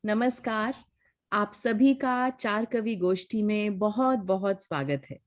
नमस्कार। आप सभी का चार कवि गोष्ठी में बहुत बहुत स्वागत है।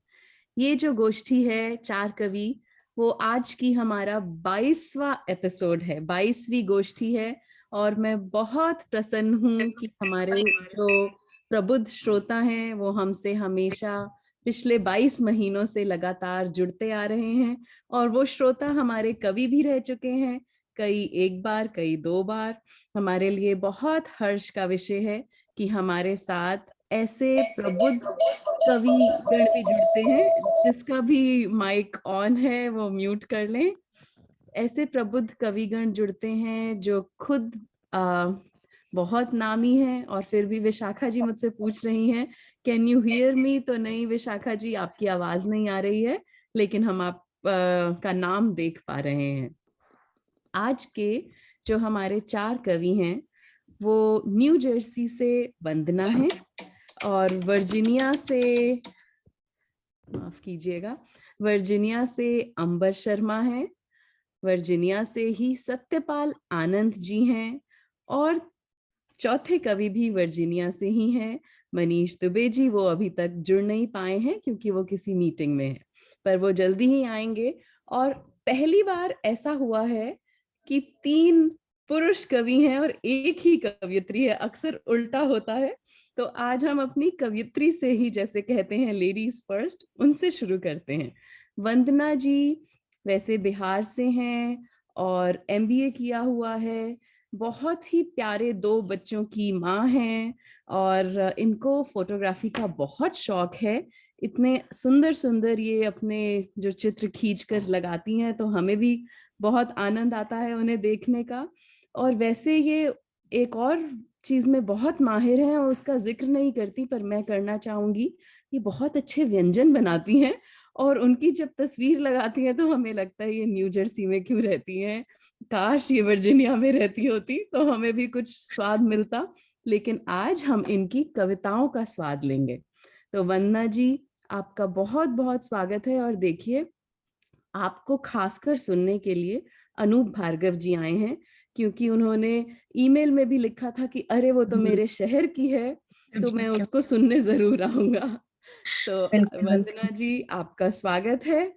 ये जो गोष्ठी है चार कवि, वो आज की हमारा 22वां एपिसोड है, 22वीं गोष्ठी है। और मैं बहुत प्रसन्न हूँ कि हमारे जो प्रबुद्ध श्रोता हैं वो हमसे हमेशा पिछले 22 महीनों से लगातार जुड़ते आ रहे हैं। और वो श्रोता हमारे कवि भी रह चुके हैं, कई एक बार, कई दो बार। हमारे लिए बहुत हर्ष का विषय है कि हमारे साथ ऐसे प्रबुद्ध कवि गण भी जुड़ते हैं। जिसका भी माइक ऑन है वो म्यूट कर लें। ऐसे प्रबुद्ध कविगण जुड़ते हैं जो खुद बहुत नामी हैं, और फिर भी विशाखा जी मुझसे पूछ रही हैं, कैन यू हियर मी? तो नहीं विशाखा जी, आपकी आवाज नहीं आ रही है, लेकिन हम आप का नाम देख पा रहे हैं। आज के जो हमारे चार कवि हैं वो न्यू जर्सी से वंदना है, और वर्जीनिया से, माफ कीजिएगा, वर्जीनिया से अंबर शर्मा है, वर्जीनिया से ही सत्यपाल आनंद जी हैं, और चौथे कवि भी वर्जीनिया से ही हैं, मनीष दुबे जी। वो अभी तक जुड़ नहीं पाए हैं क्योंकि वो किसी मीटिंग में है, पर वो जल्दी ही आएंगे। और पहली बार ऐसा हुआ है कि तीन पुरुष कवि हैं और एक ही कवियत्री है, अक्सर उल्टा होता है। तो आज हम अपनी कवियत्री से ही, जैसे कहते हैं लेडीज फर्स्ट, उनसे शुरू करते हैं। वंदना जी वैसे बिहार से हैं और एमबीए किया हुआ है, बहुत ही प्यारे दो बच्चों की माँ हैं, और इनको फोटोग्राफी का बहुत शौक है। इतने सुंदर सुंदर ये अपने जो चित्र खींच कर लगाती हैं, तो हमें भी बहुत आनंद आता है उन्हें देखने का। और वैसे ये एक और चीज में बहुत माहिर हैं, और उसका जिक्र नहीं करती पर मैं करना चाहूंगी, ये बहुत अच्छे व्यंजन बनाती हैं। और उनकी जब तस्वीर लगाती हैं तो हमें लगता है ये न्यू जर्सी में क्यों रहती हैं, काश ये वर्जीनिया में रहती होती तो हमें भी कुछ स्वाद मिलता। लेकिन आज हम इनकी कविताओं का स्वाद लेंगे। तो वंदना जी, आपका बहुत बहुत स्वागत है। और देखिए, आपको खासकर सुनने के लिए अनूप भार्गव जी आए हैं, क्योंकि उन्होंने ईमेल में भी लिखा था कि अरे वो तो मेरे शहर की है, तो मैं उसको सुनने जरूर आऊंगा। तो बिल्कुल वंदना बिल्कुल। जी, आपका स्वागत है।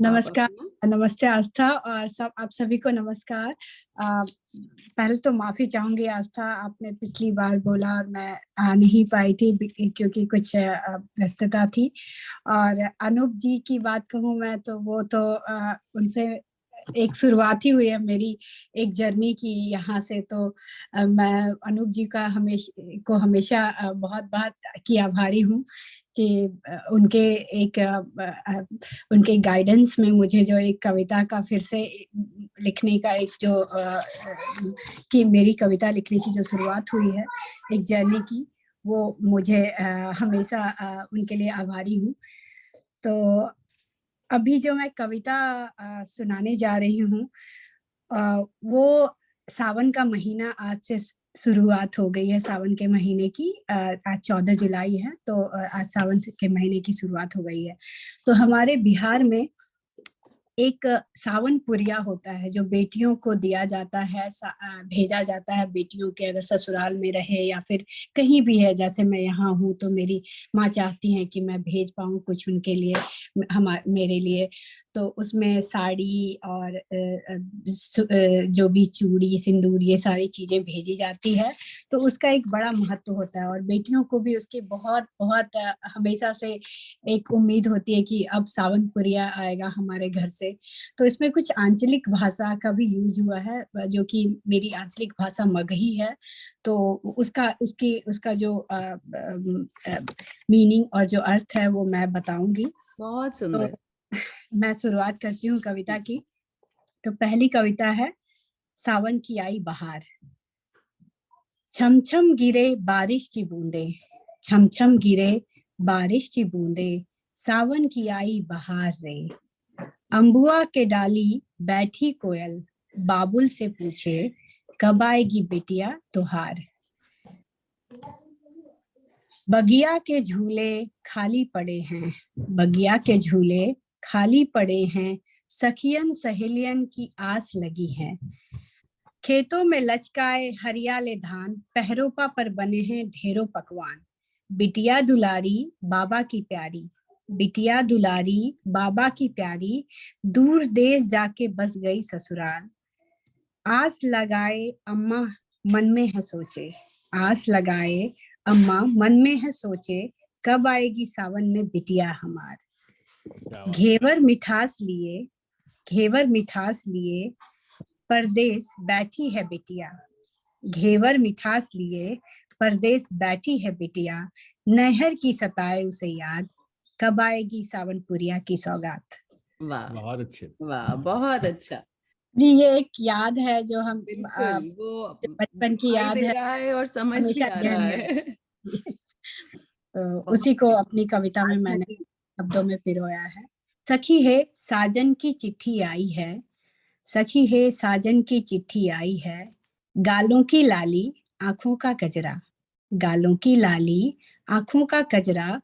आप नमस्कार। अपना नमस्ते आस्था, और सब आप सभी को नमस्कार। पहले तो माफी चाहूंगी आस्था, आपने पिछली बार बोला और मैं आ नहीं पाई थी क्योंकि कुछ व्यस्तता थी। और अनूप जी की बात कहूँ मैं तो वो तो उनसे एक शुरुआत ही हुई है मेरी एक जर्नी की यहाँ से। तो मैं अनूप जी का हमेशा बहुत बहुत की आभारी हूँ कि उनके एक उनके गाइडेंस में मुझे जो एक कविता का फिर से लिखने का एक जो कि मेरी कविता लिखने की जो शुरुआत हुई है एक जर्नी की, वो मुझे हमेशा उनके लिए आभारी हूँ। तो अभी जो मैं कविता सुनाने जा रही हूँ वो सावन का महीना आज से शुरुआत हो गई है। सावन के महीने की आज 14 जुलाई है, तो आज सावन के महीने की शुरुआत हो गई है। तो हमारे बिहार में एक सावन पुरिया होता है जो बेटियों को दिया जाता है, भेजा जाता है बेटियों के, अगर ससुराल में रहे या फिर कहीं भी है। जैसे मैं यहाँ हूँ तो मेरी माँ चाहती हैं कि मैं भेज पाऊँ कुछ उनके लिए, मेरे लिए। तो उसमें साड़ी और जो भी चूड़ी सिंदूर ये सारी चीजें भेजी जाती है। तो उसका एक बड़ा महत्व होता है, और बेटियों को भी उसकी बहुत बहुत हमेशा से एक उम्मीद होती है कि अब सावन पुरिया आएगा हमारे घर से। तो इसमें कुछ आंचलिक भाषा का भी यूज हुआ है, जो कि मेरी आंचलिक भाषा मगही है। तो उसका जो मीनिंग और जो अर्थ है वो मैं बताऊंगी। बहुत तो सुंदर। मैं शुरुआत करती हूँ कविता की। तो पहली कविता है सावन की आई बहार। छम छम गिरे बारिश की बूंदे, छम छम गिरे बारिश की बूंदे, सावन की आई बहार रे। अम्बुआ के डाली बैठी कोयल, बाबुल से पूछे कब आएगी बिटिया तुहार। बगिया के झूले खाली पड़े हैं, बगिया के झूले खाली पड़े हैं, सखियन सहेलियन की आस लगी है। खेतों में लचकाए हरियाले धान, पहरोपा पर बने हैं ढेरों पकवान। बिटिया दुलारी बाबा की प्यारी, बिटिया दुलारी बाबा की प्यारी, दूर देश जाके बस गई ससुराल। आस लगाए अम्मा मन में है सोचे, आस लगाए अम्मा मन में है सोचे, कब आएगी सावन में बिटिया हमार। घेवर मिठास लिए, घेवर मिठास लिए परदेस बैठी है बिटिया, घेवर मिठास लिए परदेस बैठी है बिटिया, नहर की सताए उसे याद, कब आएगी सावन पुरिया की सौगात। वाह बहुत अच्छे। वाह, बहुत अच्छा। जी, ये एक याद है जो हम बिल्कुल, वो बचपन की दिखाई याद दे है, रहा है और समझ भी हमेशा आ ध्यान रहा में। है। तो बहुत उसी को अपनी कविता में मैंने शब्दों में पिरोया है। सखी है साजन की चिट्ठी आई है, सखी है साजन की चिट्ठी आई है, गालों की लाली आंखों का कजरा, गालों की लाली आंखों का कजरा,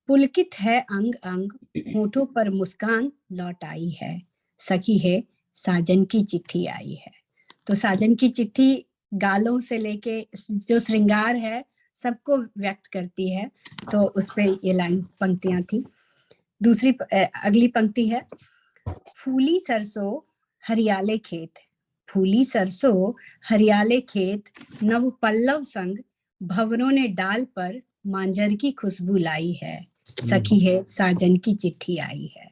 पुलकित है अंग अंग, होठों पर मुस्कान लौट आई है, सखी है साजन की चिट्ठी आई है। तो साजन की चिट्ठी गालों से लेके जो श्रृंगार है सबको व्यक्त करती है। तो उस पे ये लाइन पंक्तियां थी। दूसरी अगली पंक्ति है, फूली सरसों हरियाले खेत, फूली सरसों हरियाले खेत, नव पल्लव संग भंवरों ने डाल पर मांजर की खुशबू लाई है, सखी है साजन की चिट्ठी आई है।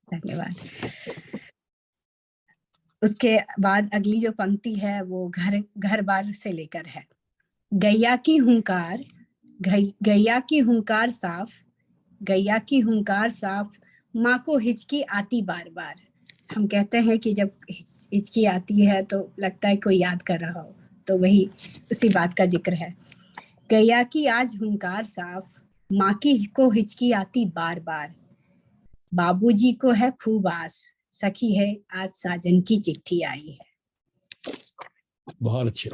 धन्यवाद। उसके बाद अगली जो पंक्ति है वो घर बार से लेकर है। गैया की हुंकार, गैया की हुंकार साफ, गैया की हुंकार साफ, माँ को हिचकी आती बार बार। हम कहते हैं कि जब हिचकी आती है तो लगता है कोई याद कर रहा हो, तो वही उसी बात का जिक्र है। गैया की आज हुंकार साफ, माँ की को हिचकी आती बार बार, बाबूजी को है खूब आस, सखी है आज साजन की चिट्ठी आई है। बहुत अच्छे।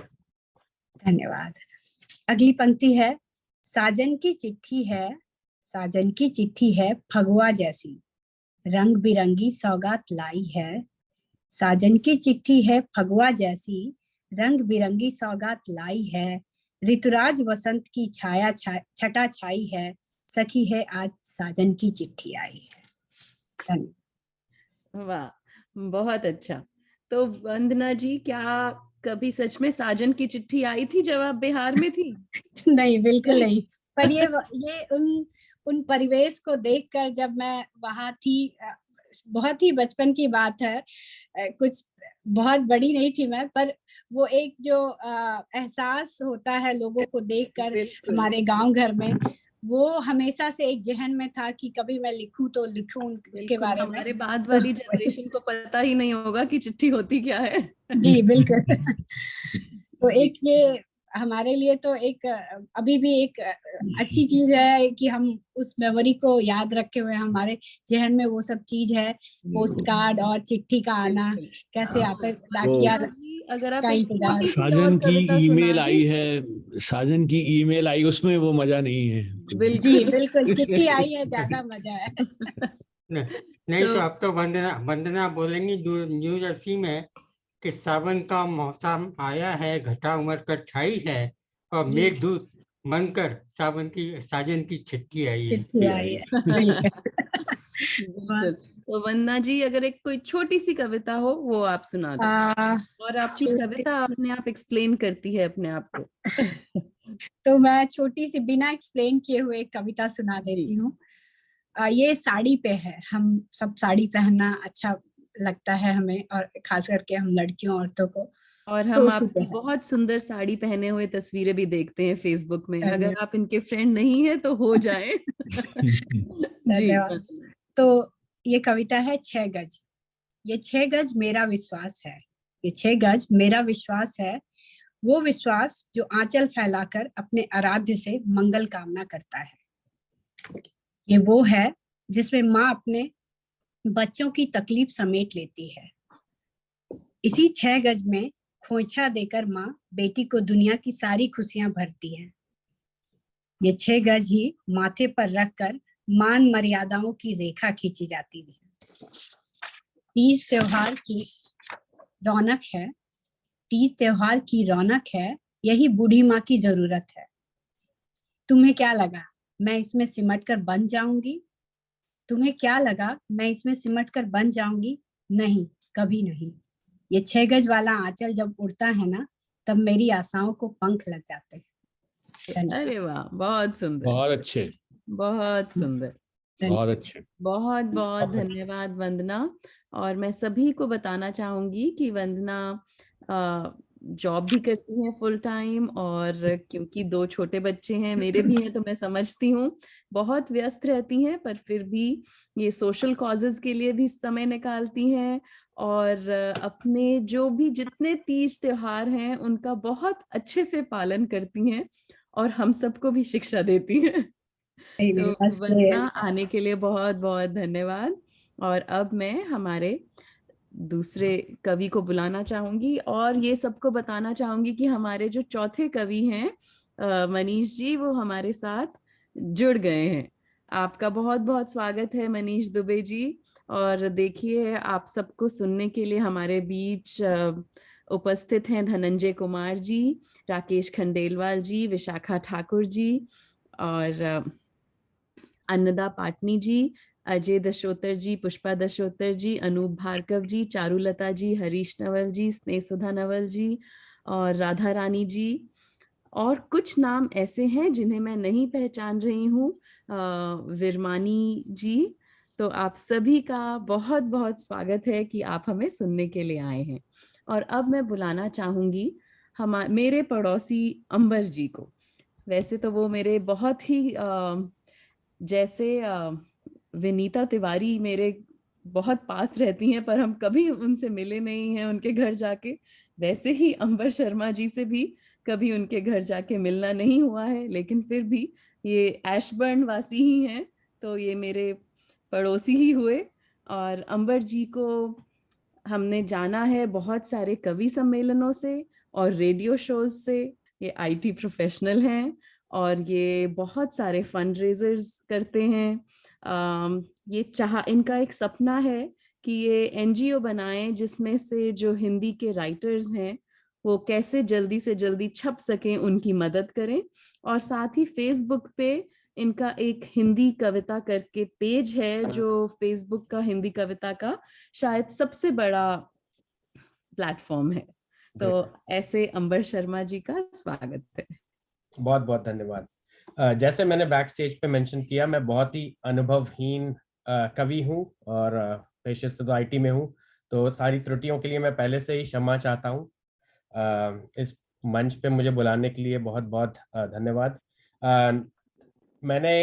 धन्यवाद। अगली पंक्ति है, साजन की चिट्ठी है, साजन की चिट्ठी है फगुआ जैसी, रंग बिरंगी सौगात लाई है, साजन की चिट्ठी है फगुआ जैसी, रंग बिरंगी सौगात लाई है, ऋतुराज वसंत की छाया छटा छाई है, सखी है आज साजन की चिट्ठी आई है। वाह, बहुत अच्छा। तो वंदना जी, क्या कभी सच में साजन की चिट्ठी आई थी जब आप बिहार में थी? नहीं, बिल्कुल नहीं। पर ये उन परिवेश को देखकर जब मैं वहां थी, बहुत ही बचपन की बात है, कुछ बहुत बड़ी नहीं थी मैं, पर वो एक जो एहसास होता है लोगों को देखकर हमारे गांव घर में, वो हमेशा से एक जहन में था कि कभी मैं लिखूं तो लिखूं उसके बारे में। हमारे बाद वाली जनरेशन को पता ही नहीं होगा कि चिट्ठी होती क्या है। जी बिल्कुल। तो एक ये हमारे लिए तो एक अभी भी एक अच्छी चीज है कि हम उस मेमोरी को याद रखे हुए, हमारे जहन में वो सब चीज है, पोस्ट कार्ड और चिट्ठी का आना कैसे आता, डाकिया अगर आप का इंतजार। साजन की ईमेल आई है, साजन की ईमेल आई, उसमें वो मजा नहीं है। जी बिल्कुल, चिट्ठी आई है ज्यादा मजा है। नहीं तो अब तो वंदना बोलेंगी न्यू जर्सी में कि सावन का मौसम आया है, घटा उमड़ कर छाई है, और मेघदूत बनकर साजन की चिट्ठी आई है। चिट्ठी आई है। तो वंदना जी, अगर एक कोई छोटी सी कविता हो वो आप सुना दो, और आपकी कविता अपने आप एक्सप्लेन करती है अपने आप को। तो मैं छोटी सी बिना एक्सप्लेन किए हुए एक कविता सुना देती हूँ। ये साड़ी पे है। हम सब साड़ी पहनना अच्छा लगता है हमें, और खास करके हम लड़कियों औरतों को। और हम आपकी बहुत सुंदर साड़ी पहने हुए तस्वीरें भी देखते हैं फेसबुक में, अगर आप इनके फ्रेंड नहीं है तो हो जाए। जी। तो ये कविता है 6 गज। ये 6 गज मेरा विश्वास है, ये 6 गज मेरा विश्वास है, वो विश्वास जो आंचल फैलाकर अपने आराध्य से मंगल कामना करता है। ये वो है जिसमें माँ अपने बच्चों की तकलीफ समेट लेती है। इसी 6 गज में खोइछा देकर माँ बेटी को दुनिया की सारी खुशियां भरती है। ये 6 गज ही माथे पर रखकर मान मर्यादाओं की रेखा खींची जाती है। तीज त्योहार की रौनक है तीज त्योहार की रौनक है, यही बूढ़ी माँ की जरूरत है। तुम्हें क्या लगा मैं इसमें सिमट कर बन जाऊंगी? तुम्हें क्या लगा मैं इसमें सिमट कर बन जाऊंगी? नहीं, कभी नहीं। ये 6 गज वाला आंचल जब उड़ता है ना, तब मेरी आशाओं को पंख लग जाते हैं। धन्यवाद। अरे वाह, बहुत सुंदर, बहुत अच्छे, बहुत सुंदर। बहुत अच्छे। बहुत बहुत बहुत धन्यवाद वंदना। और मैं सभी को बताना चाहूंगी कि वंदना जॉब भी करती हैं फुल टाइम, और क्योंकि 2 छोटे बच्चे हैं, मेरे भी हैं, तो मैं समझती हूँ बहुत व्यस्त रहती हैं, पर फिर भी ये सोशल कॉजेज के लिए भी समय निकालती हैं, और अपने जो भी जितने तीज त्योहार हैं उनका बहुत अच्छे से पालन करती हैं, और हम सबको भी शिक्षा देती हैं। तो बस वंदना, आने के लिए बहुत बहुत धन्यवाद। और अब मैं हमारे दूसरे कवि को बुलाना चाहूंगी, और ये सबको बताना चाहूंगी कि हमारे जो चौथे कवि हैं मनीष जी, वो हमारे साथ जुड़ गए हैं। आपका बहुत बहुत स्वागत है मनीष दुबे जी। और देखिए, आप सबको सुनने के लिए हमारे बीच उपस्थित हैं धनंजय कुमार जी, राकेश खंडेलवाल जी, विशाखा ठाकुर जी, और अन्नदा पाटनी जी, अजय दशोतर जी, पुष्पा दशोतर जी, अनूप भार्गव जी, चारुलता जी, हरीश नवल जी, स्नेह सुधा नवल जी, और राधा रानी जी। और कुछ नाम ऐसे हैं जिन्हें मैं नहीं पहचान रही हूँ, विरमानी जी। तो आप सभी का बहुत बहुत स्वागत है कि आप हमें सुनने के लिए आए हैं। और अब मैं बुलाना चाहूंगी मेरे पड़ोसी अंबर जी को। वैसे तो वो मेरे बहुत ही जैसे विनीता तिवारी मेरे बहुत पास रहती हैं, पर हम कभी उनसे मिले नहीं हैं उनके घर जाके, वैसे ही अंबर शर्मा जी से भी कभी उनके घर जाके मिलना नहीं हुआ है, लेकिन फिर भी ये एशबर्न वासी ही हैं, तो ये मेरे पड़ोसी ही हुए। और अंबर जी को हमने जाना है बहुत सारे कवि सम्मेलनों से और रेडियो शोज से। ये आईटी प्रोफेशनल हैं, और ये बहुत सारे फंड रेजर्स करते हैं। इनका एक सपना है कि ये एनजीओ बनाएं जिसमें से जो हिंदी के राइटर्स हैं वो कैसे जल्दी से जल्दी छप सकें, उनकी मदद करें। और साथ ही फेसबुक पे इनका एक हिंदी कविता करके पेज है, जो फेसबुक का हिंदी कविता का शायद सबसे बड़ा प्लेटफॉर्म है। तो ऐसे अंबर शर्मा जी का स्वागत है। बहुत बहुत धन्यवाद। जैसे मैंने बैक स्टेज पे मेंशन किया, मैं बहुत ही अनुभवहीन कवि हूँ और पेशे से तो आईटी में हूँ, तो सारी त्रुटियों के लिए मैं पहले से ही क्षमा चाहता हूँ। इस मंच पे मुझे बुलाने के लिए बहुत बहुत धन्यवाद। मैंने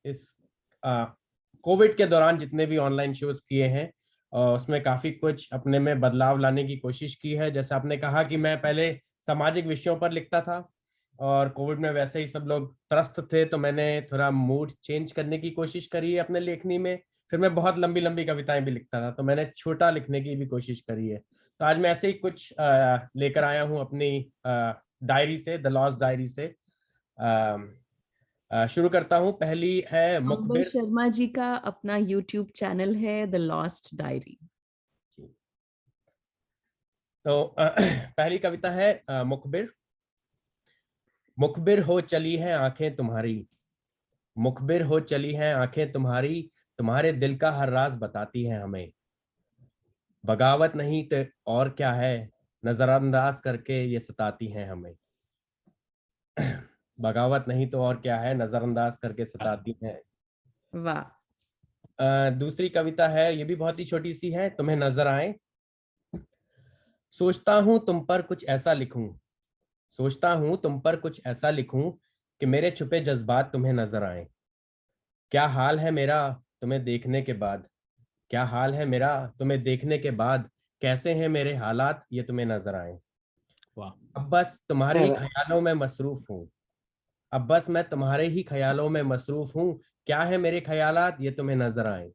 इस कोविड के दौरान जितने भी ऑनलाइन शोज किए हैं उसमें काफ़ी कुछ अपने में बदलाव लाने की कोशिश की है। जैसे आपने कहा कि मैं पहले सामाजिक विषयों पर लिखता था और कोविड में वैसे ही सब लोग त्रस्त थे, तो मैंने थोड़ा मूड चेंज करने की कोशिश करी है अपने लेखनी में। फिर मैं बहुत लंबी लंबी कविताएं भी लिखता था, तो मैंने छोटा लिखने की भी कोशिश करी है। तो आज मैं ऐसे ही कुछ लेकर आया हूँ अपनी डायरी से, द लॉस्ट डायरी से। शुरू करता हूँ। पहली है अंबर मुखबिर। शर्मा जी का अपना यूट्यूब चैनल है द लॉस्ट डायरी। तो पहली कविता है मुखबिर। मुखबिर हो चली हैं आंखें तुम्हारी, मुखबिर हो चली हैं आंखें तुम्हारी, तुम्हारे दिल का हर राज बताती हैं हमें। बगावत नहीं तो और क्या है, नजरअंदाज करके ये सताती हैं हमें। बगावत नहीं तो और क्या है, नजरअंदाज करके सताती हैं। वाह। दूसरी कविता है, ये भी बहुत ही छोटी सी है, तुम्हें नजर आए। सोचता हूं तुम पर कुछ ऐसा लिखूं, सोचता हूं तुम पर कुछ ऐसा लिखूं कि मेरे छुपे जज्बात तुम्हें नजर आए। क्या हाल है मेरा तुम्हें देखने के बाद, क्या हाल है मेरा तुम्हें देखने के बाद, कैसे हैं मेरे हालात ये तुम्हें नजर आए। वाह। अब बस तुम्हारे ही ख्यालों में मसरूफ हूँ, अब बस मैं तुम्हारे ही ख्यालों में मसरूफ हूँ, क्या है मेरे ख्यालात ये तुम्हें नजर आए।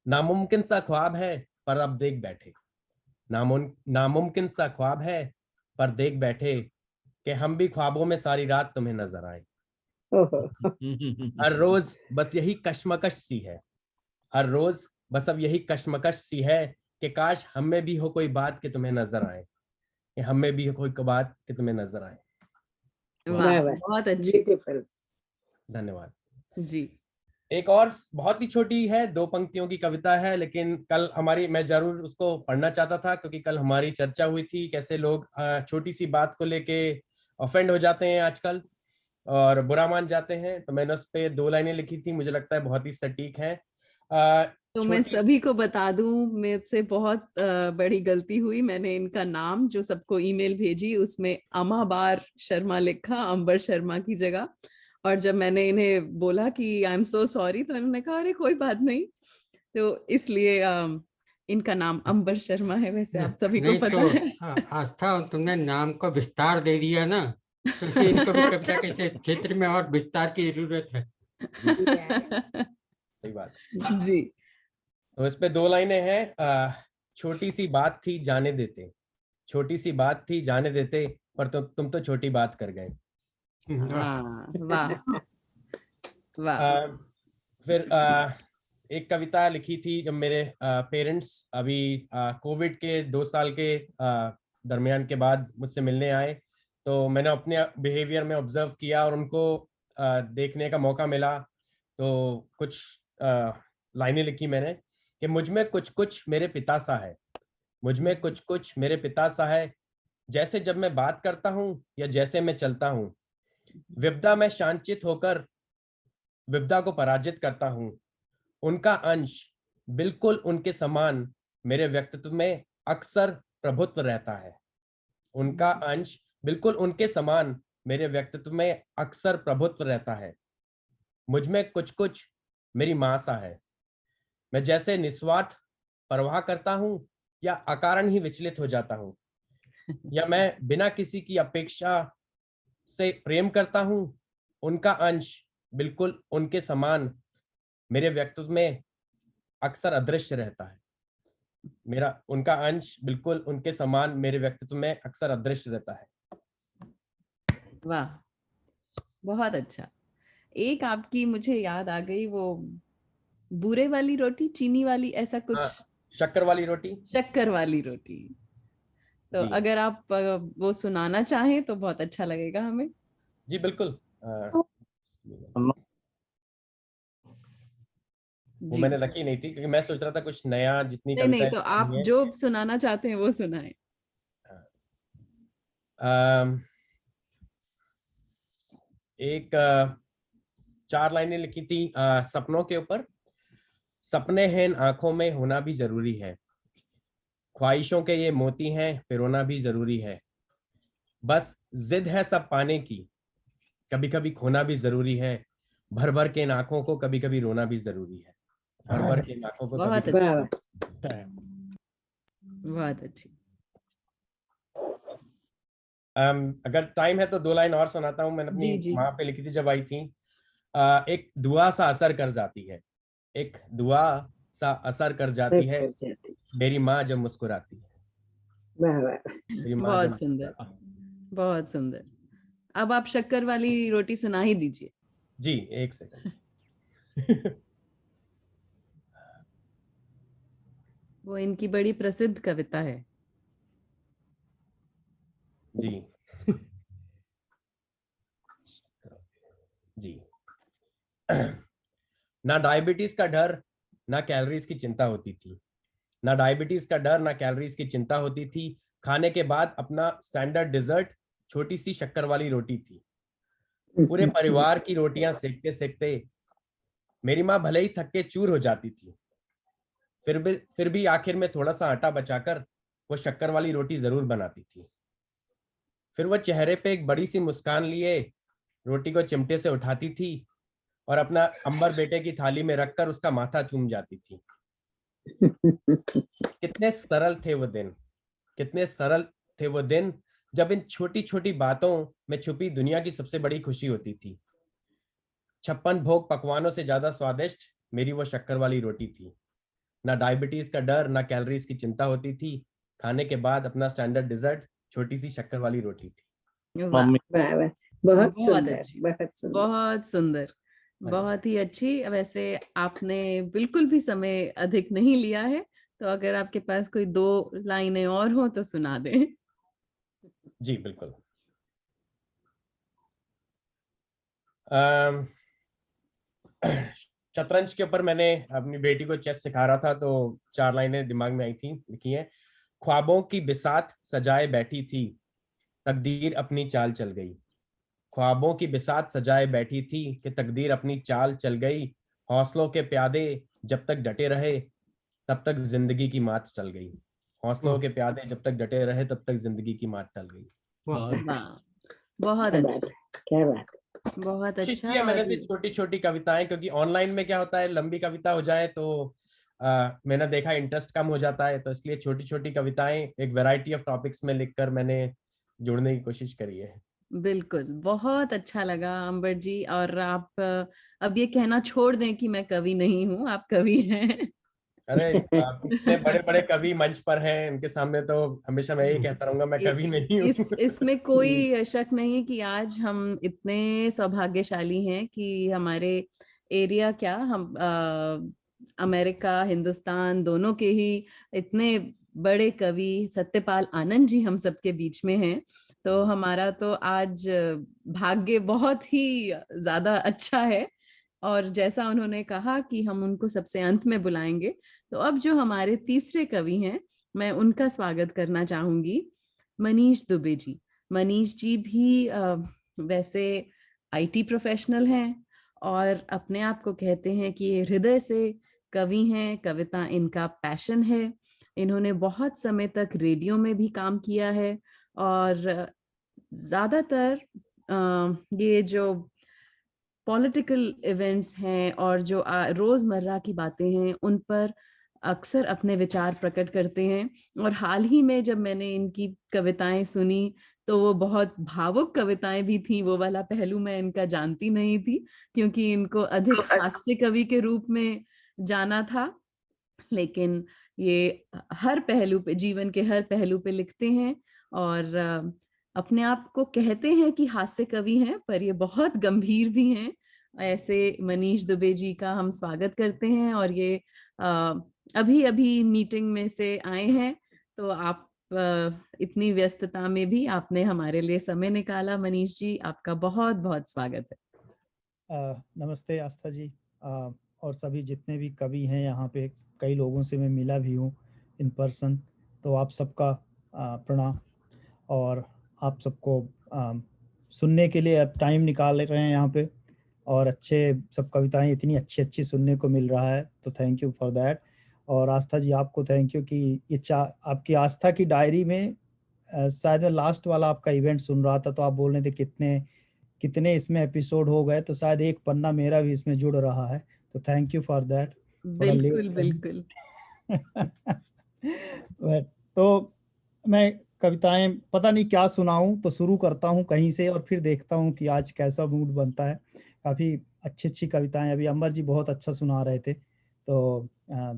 नामुमकिन सा ख्वाब है पर अब देख बैठे, नामुमकिन सा ख्वाब है पर देख बैठे, कि हम भी ख्वाबों में सारी रात तुम्हें नजर आए। हर रोज बस यही कश्मकश सी है, हर रोज बस अब यही कश्मकश सी है, कि काश हम में भी हो कोई बात कि तुम्हें नजर आए, कि हम में भी हो कोई बात कि तुम्हें नजर आए। वाह, बहुत अच्छी। धन्यवाद जी। एक और बहुत ही छोटी है, 2 पंक्तियों की कविता है, लेकिन कल मैं जरूर उसको पढ़ना चाहता था क्योंकि कल हमारी चर्चा हुई थी कैसे लोग छोटी सी बात को लेके ऑफेंड हो जाते हैं आजकल और बुरा मान जाते हैं। तो मैंने उस पे 2 लाइनें लिखी थी, मुझे लगता है बहुत ही सटीक है। तो मैं सभी को बता दूं, मुझसे बहुत बड़ी गलती हुई। मैंने इनका नाम जो सबको ईमेल भेजी उसमें अमाबार शर्मा लिखा, अंबर शर्मा की जगह। और जब मैंने इन्हें बोला कि आई एम सो सॉरी, तो इन्होंने कहा अरे कोई बात नहीं। तो इसलिए इनका नाम अंबर शर्मा है। वैसे आप सभी को पता है। आस्था, तुमने नाम को विस्तार दे दिया ना, तो इसलिए इनको भी कविता के क्षेत्र में और विस्तार की जरूरत है। सही बात जी। तो इस पे 2 लाइनें हैं। छोटी सी बात थी जाने देते, छोटी सी बात थी जाने देते, पर तुम तो छोटी बात कर गए। वाह वाह। फिर एक कविता लिखी थी जब मेरे पेरेंट्स अभी कोविड के 2 साल के दरमियान के बाद मुझसे मिलने आए, तो मैंने अपने बिहेवियर में ऑब्जर्व किया और उनको देखने का मौका मिला। तो कुछ लाइनें लिखी मैंने कि मुझ में कुछ कुछ मेरे पिता सा है, मुझ में कुछ कुछ मेरे पिता सा है, जैसे जब मैं बात करता हूँ या जैसे मैं चलता हूँ, विपदा में शांचित होकर विपदा को पराजित करता हूँ। उनका अंश बिल्कुल उनके समान मेरे व्यक्तित्व में अक्सर प्रभुत्व रहता है। उनका अंश बिल्कुल उनके समान मेरे व्यक्तित्व में अक्सर प्रभुत्व रहता है। मुझ में कुछ कुछ मेरी माँ सा है, मैं जैसे निस्वार्थ परवाह करता हूँ या अकारण ही विचलित हो जाता हूँ, या मैं बिना किसी की अपेक्षा से प्रेम करता हूँ, उनका अंश बिल्कुल उनके समान मेरे व्यक्तित्व में अक्सर अदृश्य रहता है। उनका अंश बिल्कुल उनके समान मेरे व्यक्तित्व में अक्सर अदृश्य रहता है। वाह, बहुत अच्छा। एक आपकी मुझे याद आ गई, वो बूरे वाली रोटी, चीनी वाली, ऐसा कुछ। शक्कर वाली रोटी। शक्कर वाली रोटी। तो अगर आप वो सुनाना चाहें तो बहुत अच्छा लगेगा हमें। जी बिल्कुल। वो मैंने रखी नहीं थी क्योंकि मैं सोच रहा था कुछ नया, जितनी कविताएं नहीं, तो आप जो सुनाना चाहते हैं वो सुनाएं। एक 4 लाइनें लिखी थी सपनों के ऊपर। सपने हैं इन आंखों में, होना भी जरूरी है, ख्वाहिशों के ये मोती हैं, पिरोना भी जरूरी है, बस जिद है सब पाने की, कभी कभी खोना भी जरूरी है, भर भर के इन आंखों को कभी कभी रोना भी जरूरी है, भर भर के इन आंखों को बहुत कभी अच्छी, बहुत अच्छी। अगर टाइम है तो 2 लाइन और सुनाता हूँ। मैंने अपनी माँ पे लिखी थी जब आई थी। एक दुआ सा असर कर जाती है, एक दुआ सा असर कर जाती है, मेरी माँ जब मुस्कुराती है। बहुत सुंदर, बहुत सुंदर। अब आप शक्कर वाली रोटी सुना ही दीजिए। जी, एक सेकंड। वो इनकी बड़ी प्रसिद्ध कविता है। जी। जी। ना डायबिटीज का डर, ना कैलोरीज की चिंता होती थी, ना डायबिटीज का डर, ना कैलोरीज की चिंता होती थी। खाने के बाद अपना स्टैंडर्ड डिजर्ट छोटी सी शक्कर वाली रोटी थी। पूरे परिवार की रोटियां सेकते सेकते मेरी माँ भले ही थक के चूर हो जाती थी, फिर भी आखिर में थोड़ा सा आटा बचाकर वो शक्कर वाली रोटी जरूर बनाती थी। फिर वो चेहरे पे एक बड़ी सी मुस्कान लिए रोटी को चिमटे से उठाती थी और अपना अंबर बेटे की थाली में रखकर उसका माथा चूम जाती थी। कितने सरल थे वो दिन, कितने सरल थे वो दिन जब इन छोटी छोटी बातों में छुपी दुनिया की सबसे बड़ी खुशी होती थी। 56 भोग पकवानों से ज्यादा स्वादिष्ट मेरी वो शक्कर वाली रोटी थी। ना डायबिटीज का डर, ना कैलोरीज की चिंता होती थी। खाने के बाद अपना स्टैंडर्ड डिजर्ट छोटी सी शक्कर वाली रोटी थी। बहुत सुंदर, बहुत सुंदर, बहुत ही अच्छी। वैसे आपने बिल्कुल भी समय अधिक नहीं लिया है, तो अगर आपके पास कोई 2 लाइनें और हो तो सुना दें। जी बिल्कुल। अम, शतरंज के ऊपर मैंने अपनी बेटी को चेस सिखा रहा था, तो 4 लाइनें दिमाग में आई थी, लिखी है। ख्वाबों की बिसात सजाए बैठी थी, तकदीर अपनी चाल चल गई। ख्वाबों की बिसात सजाए बैठी थी कि तकदीर अपनी चाल चल गई। हौसलों के प्यादे जब तक डटे रहे तब तक जिंदगी की मात चल गई। हौसलों के प्यादे जब तक डटे रहे तब तक जिंदगी की मात टल गई। वाह, बहुत अच्छा, क्या बात, बहुत कोशिश अच्छा। की है मैंने और भी छोटी छोटी कविताएं, क्योंकि ऑनलाइन में क्या होता है, लंबी कविता हो जाए तो मैंने देखा इंटरेस्ट कम हो जाता है, तो इसलिए छोटी छोटी कविताएं एक वैरायटी ऑफ टॉपिक्स में लिखकर मैंने जोड़ने की कोशिश करी है। बिल्कुल, बहुत अच्छा लगा अंबर जी। और आप अब ये कहना छोड़ दें कि मैं कवि नहीं हूँ, आप कवि हैं। अरे इतने बड़े बड़े कवि मंच पर हैं, उनके सामने तो हमेशा मैं यही कहता रहूंगा, मैं कवि नहीं हूँ। इसमें कोई शक नहीं कि आज हम इतने सौभाग्यशाली हैं कि हमारे एरिया, क्या हम अमेरिका हिंदुस्तान दोनों के ही इतने बड़े कवि सत्यपाल आनंद जी हम सबके बीच में हैं। तो हमारा तो आज भाग्य बहुत ही ज्यादा अच्छा है। और जैसा उन्होंने कहा कि हम उनको सबसे अंत में बुलाएंगे, तो अब जो हमारे तीसरे कवि हैं, मैं उनका स्वागत करना चाहूंगी। मनीष दुबे जी। मनीष जी भी वैसे आईटी प्रोफेशनल हैं और अपने आप को कहते हैं कि ये हृदय से कवि हैं, कविता इनका पैशन है। इन्होंने बहुत समय तक रेडियो में भी काम किया है और ज्यादातर ये जो पॉलिटिकल इवेंट्स हैं और जो रोजमर्रा की बातें हैं उन पर अक्सर अपने विचार प्रकट करते हैं। और हाल ही में जब मैंने इनकी कविताएं सुनी तो वो बहुत भावुक कविताएं भी थी। वो वाला पहलू मैं इनका जानती नहीं थी, क्योंकि इनको अधिक हास्य कवि के रूप में जाना था। लेकिन ये हर पहलू पे, जीवन के हर पहलू पे लिखते हैं और अपने आप को कहते हैं कि हास्य कवि हैं, पर ये बहुत गंभीर भी हैं। ऐसे मनीष दुबे जी का हम स्वागत करते हैं। और ये अभी अभी मीटिंग में से आए हैं, तो आप इतनी व्यस्तता में भी आपने हमारे लिए समय निकाला। मनीष जी, आपका बहुत बहुत स्वागत है। नमस्ते आस्था जी, और सभी जितने भी कवि हैं यहाँ पे, कई लोगों से मैं मिला भी हूँ इन पर्सन, तो आप सबका प्रणाम। और आप सबको सुनने के लिए अब टाइम निकाल रहे हैं यहाँ पे, और अच्छे सब कविताएं इतनी अच्छी अच्छी सुनने को मिल रहा है, तो थैंक यू फॉर दैट। और आस्था जी आपको थैंक यू कि ये आपकी आस्था की डायरी में शायद मैं लास्ट वाला आपका इवेंट सुन रहा था, तो आप बोल रहे थे कितने इसमें एपिसोड हो गए, तो शायद एक पन्ना मेरा भी इसमें जुड़ रहा है, तो थैंक यू फॉर दैट। थोड़ा बिल्कुल लेट बिल्कुल। तो मैं कविताएं पता नहीं क्या सुनाऊं, तो शुरू करता हूं कहीं से और फिर देखता हूं कि आज कैसा मूड बनता है। काफी अच्छी अच्छी कविताएं अभी अमर जी बहुत अच्छा सुना रहे थे, तो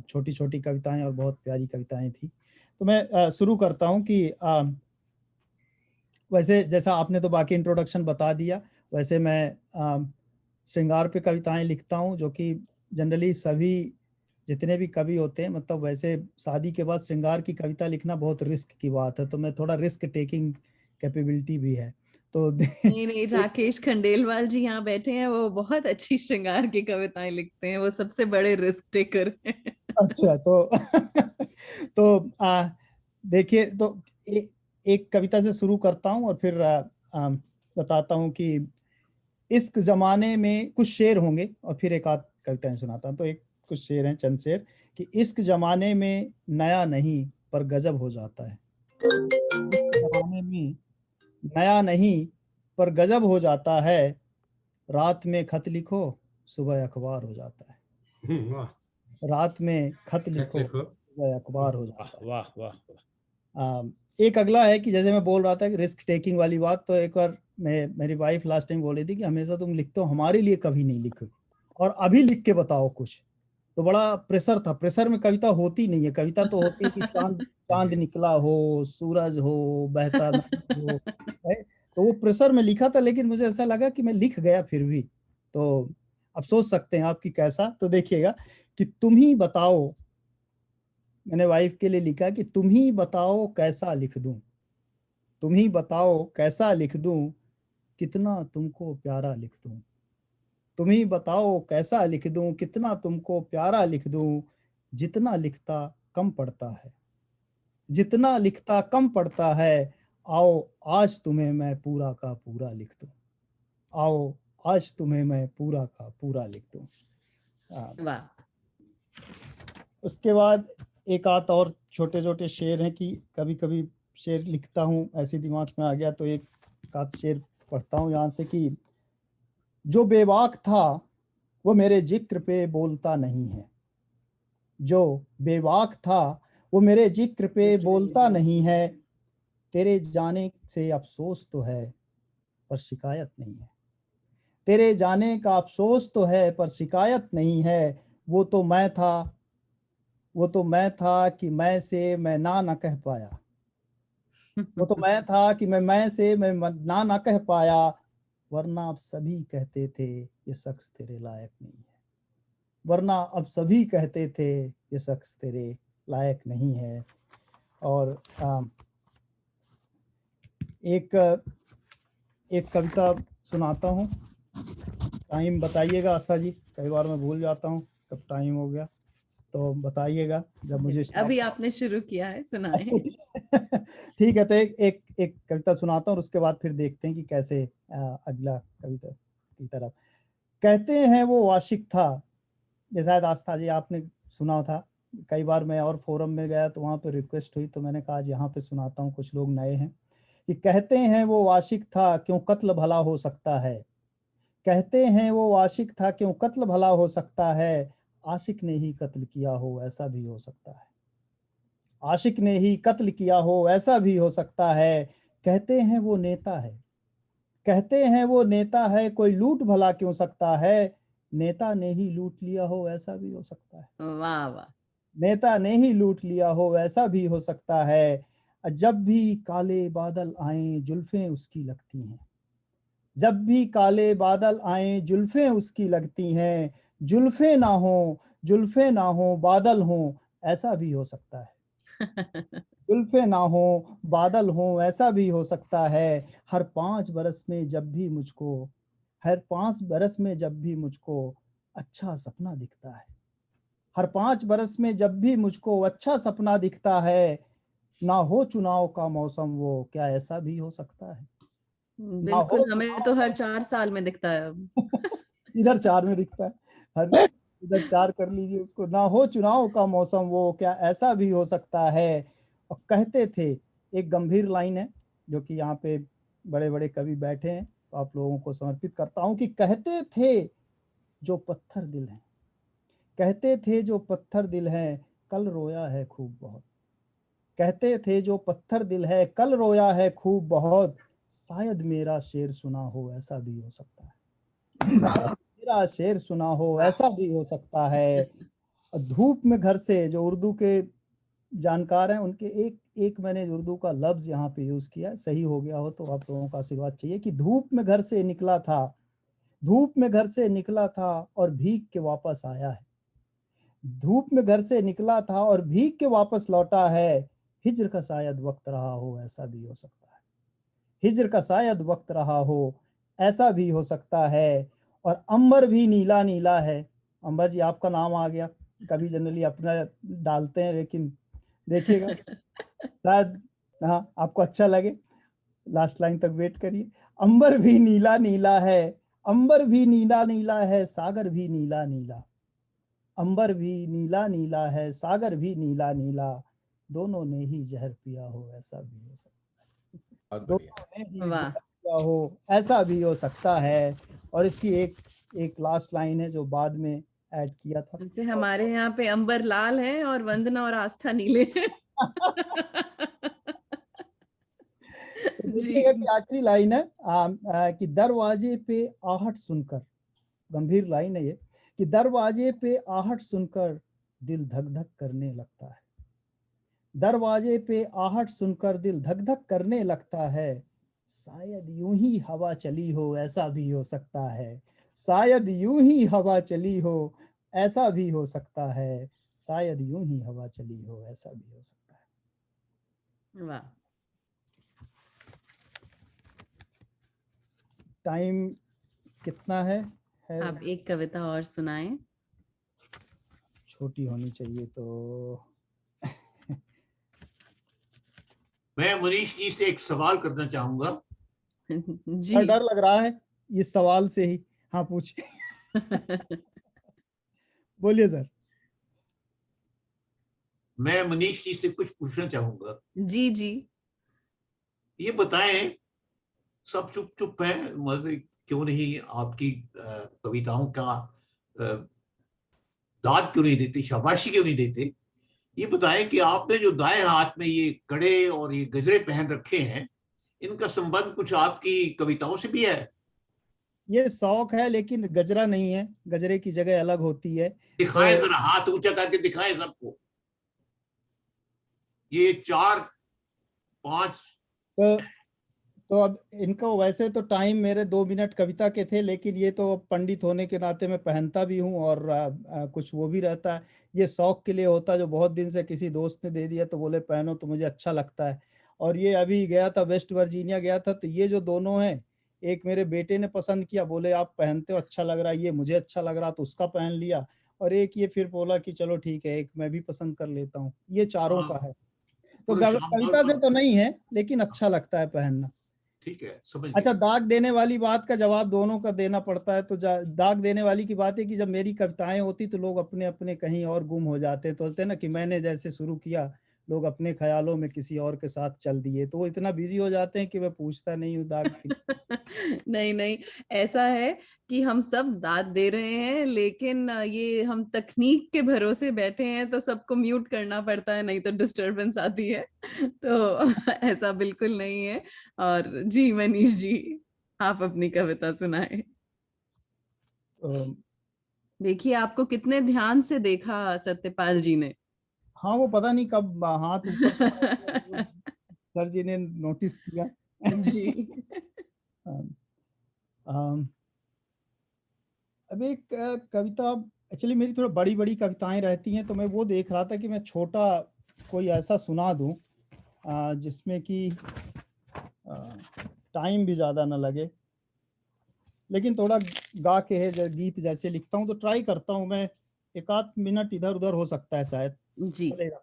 छोटी छोटी कविताएं और बहुत प्यारी कविताएं थी। तो मैं शुरू करता हूं कि वैसे जैसा आपने तो बाकी इंट्रोडक्शन बता दिया, वैसे मैं श्रृंगार पे कविताएं लिखता हूं, जो कि जनरली सभी जितने भी कवि होते हैं, मतलब वैसे शादी के बाद श्रृंगार की कविता लिखना बहुत रिस्क की बात है, तो मैं थोड़ा रिस्क टेकिंग कैपेबिलिटी भी है। तो नहीं नहीं, राकेश खंडेलवाल जी यहाँ बैठे हैं, वो बहुत अच्छी श्रृंगार की कविताएं लिखते हैं, वो सबसे बड़े रिस्क टेकर हैं। अच्छा, तो देखिए, तो एक कविता से शुरू करता हूँ और फिर बताता हूँ कि इश्क जमाने में कुछ शेर होंगे और फिर एक आध कविताएं सुनाता हूँ। तो एक कुछ शेर हैं, चंद शेर, कि इश्क जमाने में नया नहीं पर गजब हो जाता है। इश्क जमाने में नया नहीं पर गजब हो जाता है, रात में खत लिखो सुबह अखबार हो जाता है। वाह, रात में खत लिखो लिखो। सुबह अखबार हो जाता है। वाह वाह वाह। एक अगला है कि जैसे मैं बोल रहा था कि रिस्क टेकिंग वाली बात, तो एक बार मेरी वाइफ लास्ट टाइम बोल रही थी कि हमेशा तुम लिखते हो, हमारे लिए कभी नहीं लिखो, और अभी लिख के बताओ कुछ। तो बड़ा प्रेशर था। प्रेशर में कविता होती नहीं है। कविता तो होती है कि चांद चांद निकला हो, सूरज हो, बहता नदी हो, है? तो वो प्रेशर में लिखा था, लेकिन मुझे ऐसा लगा कि मैं लिख गया फिर भी। तो अब सोच सकते हैं आपकी कैसा। तो देखिएगा कि तुम ही बताओ मैंने वाइफ के लिए लिखा कि तुम ही बताओ कैसा लिख दूं, तुम ही बताओ कैसा लिख दूं, कितना तुमको प्यारा लिख दूं, तुम ही बताओ कैसा लिख दूं, कितना तुमको प्यारा लिख दूं, जितना लिखता कम पड़ता है, जितना लिखता कम पड़ता है, आओ आज तुम्हें मैं पूरा का पूरा लिख दूं, आओ आज तुम्हें मैं पूरा का पूरा लिख दूं। वाह। उसके बाद एक आध और छोटे छोटे शेर हैं कि कभी कभी शेर लिखता हूँ, ऐसे दिमाग में आ गया तो एक आध शेर पढ़ता हूँ यहाँ से कि जो बेबाक था वो मेरे जिक्र पे बोलता नहीं है, जो बेबाक था वो मेरे जिक्र पे बोलता नहीं है, तेरे जाने से अफसोस तो है पर शिकायत नहीं है, तेरे जाने का अफसोस तो है पर शिकायत नहीं है, वो तो मैं था, वो तो मैं था कि मैं से मैं ना कह पाया, वो तो मैं था कि मैं से मैं ना कह पाया, वरना अब सभी कहते थे ये शख्स तेरे लायक नहीं है, वरना अब सभी कहते थे ये शख्स तेरे लायक नहीं है। और एक एक कविता सुनाता हूँ, टाइम बताइएगा आस्था जी, कई बार मैं भूल जाता हूँ कब टाइम हो गया, तो बताइएगा जब मुझे अभी आपने शुरू किया है, सुनाए। अच्छा ठीक है, तो एक कविता सुनाता हूँ और उसके बाद फिर देखते हैं कि कैसे अगला कविता की तरफ। कहते हैं वो आशिक था, ये शायद आस्था जी आपने सुना था, कई बार मैं और फोरम में गया तो वहाँ पे रिक्वेस्ट हुई तो मैंने कहा आज यहाँ पे सुनाता हूँ, कुछ लोग नए हैं। कि कहते हैं वो आशिक था क्यों कत्ल भला हो सकता है, कहते हैं वो आशिक था क्यों कत्ल भला हो सकता है, आशिक ने ही कत्ल किया हो ऐसा भी हो सकता है, आशिक ने ही कत्ल किया हो ऐसा भी हो सकता है। कहते हैं वो नेता है, कहते हैं वो नेता है, कोई लूट भला क्यों सकता है, नेता ने ही लूट लिया हो ऐसा भी हो सकता है, वाह वाह। नेता ने ही लूट लिया हो ऐसा भी हो सकता है। जब भी काले बादल आए जुल्फें उसकी लगती हैं, जब भी काले बादल आए जुल्फें उसकी लगती हैं, जुल्फें ना हो, जुल्फें ना हो बादल हो ऐसा भी हो सकता है, जुल्फे ना हो बादल हो ऐसा भी हो सकता है। हर 5 बरस में जब भी मुझको, हर 5 बरस में जब भी मुझको अच्छा सपना दिखता है, हर 5 बरस में जब भी मुझको अच्छा सपना दिखता है, ना हो चुनाव का मौसम वो क्या ऐसा भी हो सकता है, ना हो बिल्कुल, हमें तो चुनाव हर 4 साल में दिखता है अब। इधर 4 में दिखता है, हर इधर 4 कर लीजिए उसको, ना हो चुनाव का मौसम वो क्या ऐसा भी हो सकता है। और कहते थे, एक गंभीर लाइन है जो कि यहाँ पे बड़े बड़े कवि बैठे हैं तो आप लोगों को समर्पित करता हूँ कि कहते थे जो पत्थर दिल है, कहते थे जो पत्थर दिल है कल रोया है खूब बहुत, कहते थे जो पत्थर दिल है कल रोया है खूब बहुत, शायद मेरा शेर सुना हो ऐसा भी हो सकता है, मेरा शेर सुना हो ऐसा भी हो सकता है। धूप में घर से, जो उर्दू के जानकार हैं उनके एक एक मैंने उर्दू का लफ्ज यहाँ पे यूज किया, सही हो गया हो तो आप लोगों का आशीर्वाद चाहिए। कि धूप में घर से निकला था, धूप में घर से निकला था और भीग के वापस आया है, धूप में घर से निकला था और भीग के वापस लौटा है, हिज्र का शायद वक्त रहा हो ऐसा भी हो सकता है, हिज्र का शायद वक्त रहा हो ऐसा भी हो सकता है। और अंबर भी नीला नीला है, अंबर जी आपका नाम आ गया, कभी जनरली अपना डालते हैं लेकिन देखिएगा शायद हाँ आपको अच्छा लगे, लास्ट लाइन तक वेट करिए। अंबर भी नीला नीला है, अंबर भी नीला नीला है, सागर भी नीला नीला, अंबर भी नीला नीला है, सागर भी नीला नीला, दोनों ने ही जहर पिया हो ऐसा भी हो सकता है, दोनों ने ही वाह। जहर पिया हो ऐसा भी हो सकता है। और इसकी एक लास्ट लाइन है जो बाद में ऐड किया था। जैसे हमारे यहाँ पे अंबर लाल है और वंदना और आस्था नीले हैं। तो जी। देखिएगा कि आखिरी लाइन है कि दरवाजे पे आहट सुनकर, गंभीर लाइन है ये, कि दरवाजे पे आहट सुनकर दिल धक धक करने लगता है, दरवाजे पे आहट सुनकर दिल धक धक करने लगता है, शायद यूं ही हवा चली हो ऐसा भी हो सकता है, शायद यूं ही हवा चली हो ऐसा भी हो सकता है, शायद यूं ही हवा चली हो, ऐसा भी हो सकता है। वाह, टाइम कितना है आप एक कविता और सुनाएं। छोटी होनी चाहिए तो। मैं मनीष जी से एक सवाल करना चाहूंगा। जी। डर लग रहा है इस सवाल से ही। हाँ पूछिए। बोलिए सर। मैं मनीष जी से कुछ पूछना चाहूंगा। जी जी। ये बताएं, सब चुप चुप है, मजे क्यों नहीं आपकी कविताओं का दाद क्यों नहीं देते, शाबाशी क्यों नहीं देते? ये बताएं कि आपने जो दाएं हाथ में ये कड़े और ये गजरे पहन रखे हैं, इनका संबंध कुछ आपकी कविताओं से भी है? ये शौक है, लेकिन गजरा नहीं है, गजरे की जगह अलग होती है। दिखाएं तो जरा, हाथ ऊंचा करके दिखाएं सबको। ये 4-5 तो तो अब इनको वैसे तो टाइम मेरे 2 मिनट कविता के थे, लेकिन ये तो पंडित होने के नाते मैं पहनता भी हूँ और कुछ वो भी रहता है। ये शौक के लिए होता है, जो बहुत दिन से किसी दोस्त ने दे दिया तो बोले पहनो, तो मुझे अच्छा लगता है। और ये अभी गया था, वेस्ट वर्जीनिया गया था, तो ये जो दोनों हैं, एक मेरे बेटे ने पसंद किया, बोले आप पहनते हो अच्छा लग रहा है, ये मुझे अच्छा लग रहा तो उसका पहन लिया। और एक ये फिर बोला कि चलो ठीक है, एक मैं भी पसंद कर लेता हूँ। ये चारों का है। तो बड़े शानदार कविता से सब। तो नहीं है, लेकिन अच्छा लगता है पहनना। ठीक है, समझ अच्छा, गया। दाग देने वाली बात का जवाब दोनों का देना पड़ता है। तो दाग देने वाली की बात है कि जब मेरी कविताएं होती तो लोग अपने अपने कहीं और गुम हो जाते, तो बोलते हैं ना कि मैंने जैसे शुरू किया, लोग अपने ख्यालों में किसी और के साथ चल दिए, तो वो इतना बिजी हो जाते हैं कि मैं पूछता नहीं हूँ दाग की। नहीं नहीं, ऐसा है कि हम सब दाद दे रहे हैं, लेकिन ये हम तकनीक के भरोसे बैठे हैं तो सबको म्यूट करना पड़ता है, नहीं तो डिस्टरबेंस आती है। तो ऐसा बिल्कुल नहीं है। और जी मनीष जी, आप अपनी कविता सुनाए। तो, देखिए आपको कितने ध्यान से देखा सत्यपाल जी ने। हाँ वो पता नहीं कब हाथ ऊपर किया, सर जी ने नोटिस किया। जी। अम, अब एक कविता, एक्चुअली मेरी थोड़ा बड़ी बड़ी कविताएं रहती हैं, तो मैं वो देख रहा था कि मैं छोटा कोई ऐसा सुना दूं जिसमें कि टाइम भी ज़्यादा ना लगे, लेकिन थोड़ा गा के है गीत जैसे लिखता हूँ तो ट्राई करता हूँ मैं। 1 आध मिनट इधर उधर हो सकता है शायद, जी। चलेगा?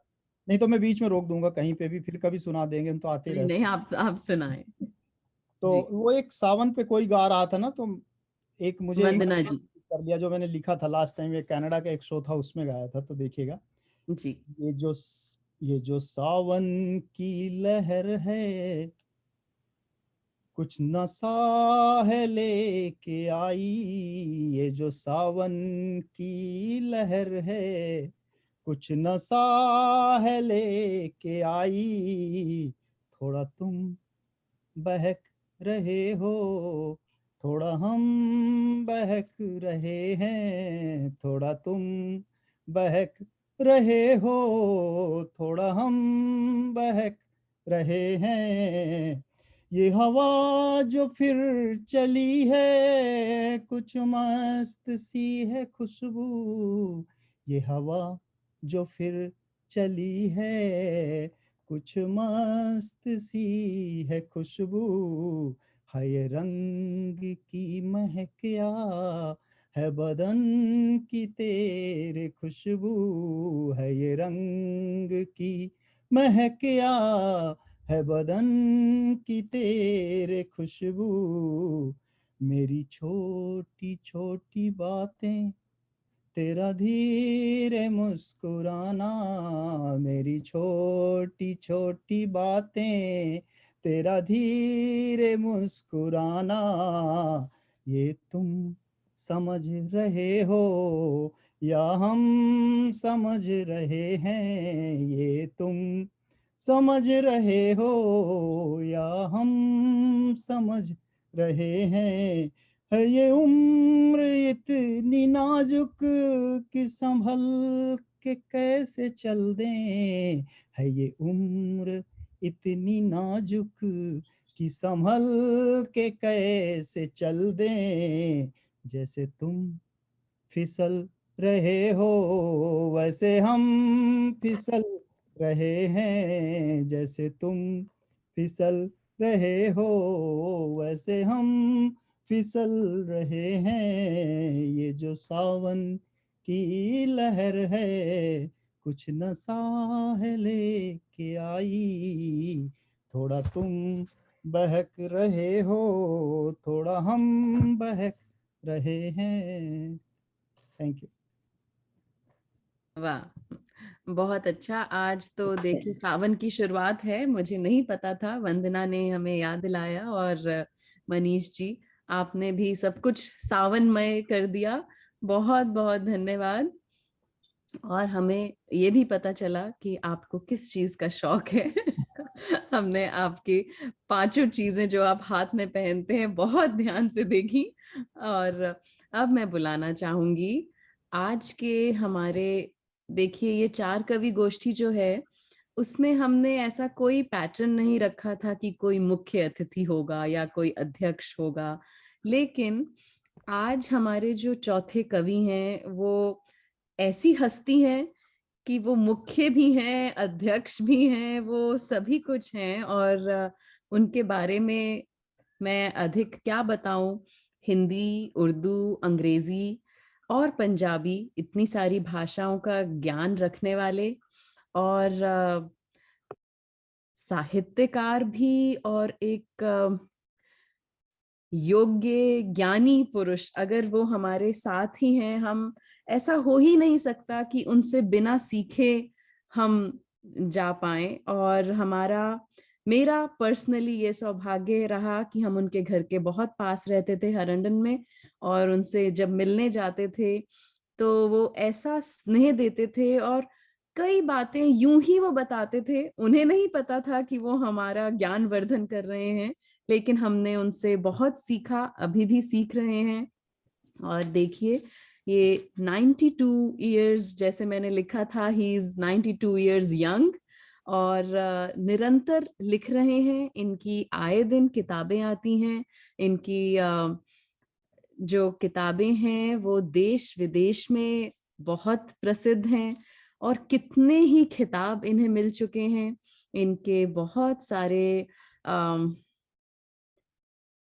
नहीं तो मैं बीच में रोक दूंगा कहीं पे भी, फिर कभी सुना देंगे, हम तो आते नहीं नहीं, रहते हैं। आप सुनाए। तो जी। वो एक सावन पे कोई गा रहा था ना, तो एक मुझे वंदना जी। कर लिया, जो मैंने लिखा था लास्ट टाइम, ये कनाडा का एक शो था उसमें गाया था, तो देखिएगा। जी। ये जो सावन की लहर है, कुछ नशा है लेके आई, ये जो सावन की लहर है, कुछ नशा है लेके आई। थोड़ा तुम बहक रहे हो, थोड़ा हम बहक रहे हैं, थोड़ा तुम बहक रहे हो, थोड़ा हम बहक रहे हैं। ये हवा जो फिर चली है, कुछ मस्त सी है खुशबू, ये हवा जो फिर चली है, कुछ मस्त सी है खुशबू, है ये रंग की महकिया, है बदन की तेरे खुशबू, है ये रंग की महकिया, है बदन की तेरे खुशबू। मेरी छोटी छोटी बातें, तेरा धीरे मुस्कुराना, मेरी छोटी छोटी बातें, तेरा धीरे मुस्कुराना, ये तुम समझ रहे हो या हम समझ रहे हैं, ये तुम समझ रहे हो या हम समझ रहे हैं। है ये उम्र इतनी नाजुक कि संभल के कैसे चल दें, है ये उम्र इतनी नाजुक कि संभल के कैसे चल दें। जैसे तुम फिसल रहे हो, वैसे हम फिसल रहे हैं, जैसे तुम फिसल रहे हो वैसे हम फिसल रहे हैं। ये जो सावन की लहर है कुछ नशा है लेके आई, थोड़ा तुम बहक रहे हो, थोड़ा हम बहक रहे हैं। Thank you. वाह, बहुत अच्छा। आज तो देखिए सावन की शुरुआत है, मुझे नहीं पता था, वंदना ने हमें याद दिलाया, और मनीष जी आपने भी सब कुछ सावनमय कर दिया, बहुत बहुत धन्यवाद। और हमें ये भी पता चला कि आपको किस चीज का शौक है। हमने आपकी 5 चीजें जो आप हाथ में पहनते हैं बहुत ध्यान से देखी। और अब मैं बुलाना चाहूंगी आज के हमारे, देखिए ये 4 कवि गोष्ठी जो है उसमें हमने ऐसा कोई पैटर्न नहीं रखा था कि कोई मुख्य अतिथि होगा या कोई अध्यक्ष होगा, लेकिन आज हमारे जो चौथे कवि हैं वो ऐसी हस्ती है कि वो मुख्य भी हैं, अध्यक्ष भी हैं, वो सभी कुछ हैं। और उनके बारे में मैं अधिक क्या बताऊं। हिंदी, उर्दू, अंग्रेजी और पंजाबी, इतनी सारी भाषाओं का ज्ञान रखने वाले, और साहित्यकार भी, और एक योग्य ज्ञानी पुरुष। अगर वो हमारे साथ ही हैं, हम ऐसा हो ही नहीं सकता कि उनसे बिना सीखे हम जा पाए। और मेरा पर्सनली ये सौभाग्य रहा कि हम उनके घर के बहुत पास रहते थे हरंडन में, और उनसे जब मिलने जाते थे तो वो ऐसा स्नेह देते थे, और कई बातें यूं ही वो बताते थे। उन्हें नहीं पता था कि वो हमारा ज्ञान वर्धन कर रहे हैं, लेकिन हमने उनसे बहुत सीखा, अभी भी सीख रहे हैं। और देखिए ये 92 इयर्स, जैसे मैंने लिखा था, ही इज 92 इयर्स यंग, और निरंतर लिख रहे हैं। इनकी आए दिन किताबें आती हैं, इनकी जो किताबें हैं वो देश विदेश में बहुत प्रसिद्ध हैं, और कितने ही खिताब इन्हें मिल चुके हैं। इनके बहुत सारे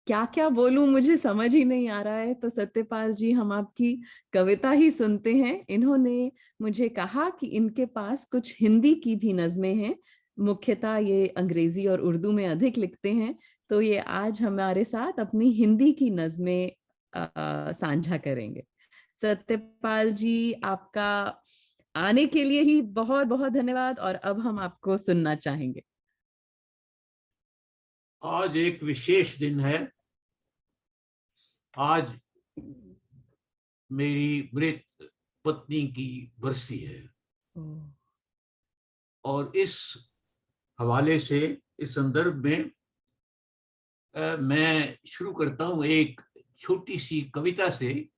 क्या क्या बोलूं, मुझे समझ ही नहीं आ रहा है। तो सत्यपाल जी, हम आपकी कविता ही सुनते हैं। इन्होंने मुझे कहा कि इनके पास कुछ हिंदी की भी नज़में हैं, मुख्यतः ये अंग्रेजी और उर्दू में अधिक लिखते हैं, तो ये आज हमारे साथ अपनी हिंदी की नज़में साझा करेंगे। सत्यपाल जी, आपका आने के लिए ही बहुत बहुत धन्यवाद, और अब हम आपको सुनना चाहेंगे। आज एक विशेष दिन है। आज मेरी मृत पत्नी की बरसी है, और इस हवाले से, इस संदर्भ में मैं शुरू करता हूं एक छोटी सी कविता से,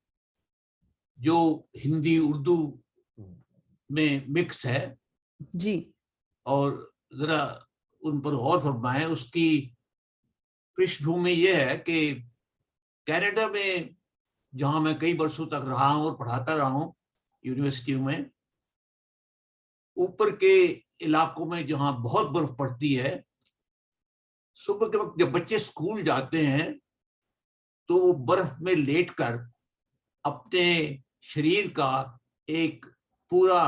जो हिंदी उर्दू में मिक्स है जी। और जरा उन पर गौर फरमाएं। उसकी पृष्ठभूमि यह है कि कनाडा में, जहां मैं कई वर्षों तक रहा हूं और पढ़ाता रहा हूं यूनिवर्सिटी में, ऊपर के इलाकों में जहां बहुत बर्फ पड़ती है, सुबह के वक्त जब बच्चे स्कूल जाते हैं तो वो बर्फ में लेटकर अपने शरीर का एक पूरा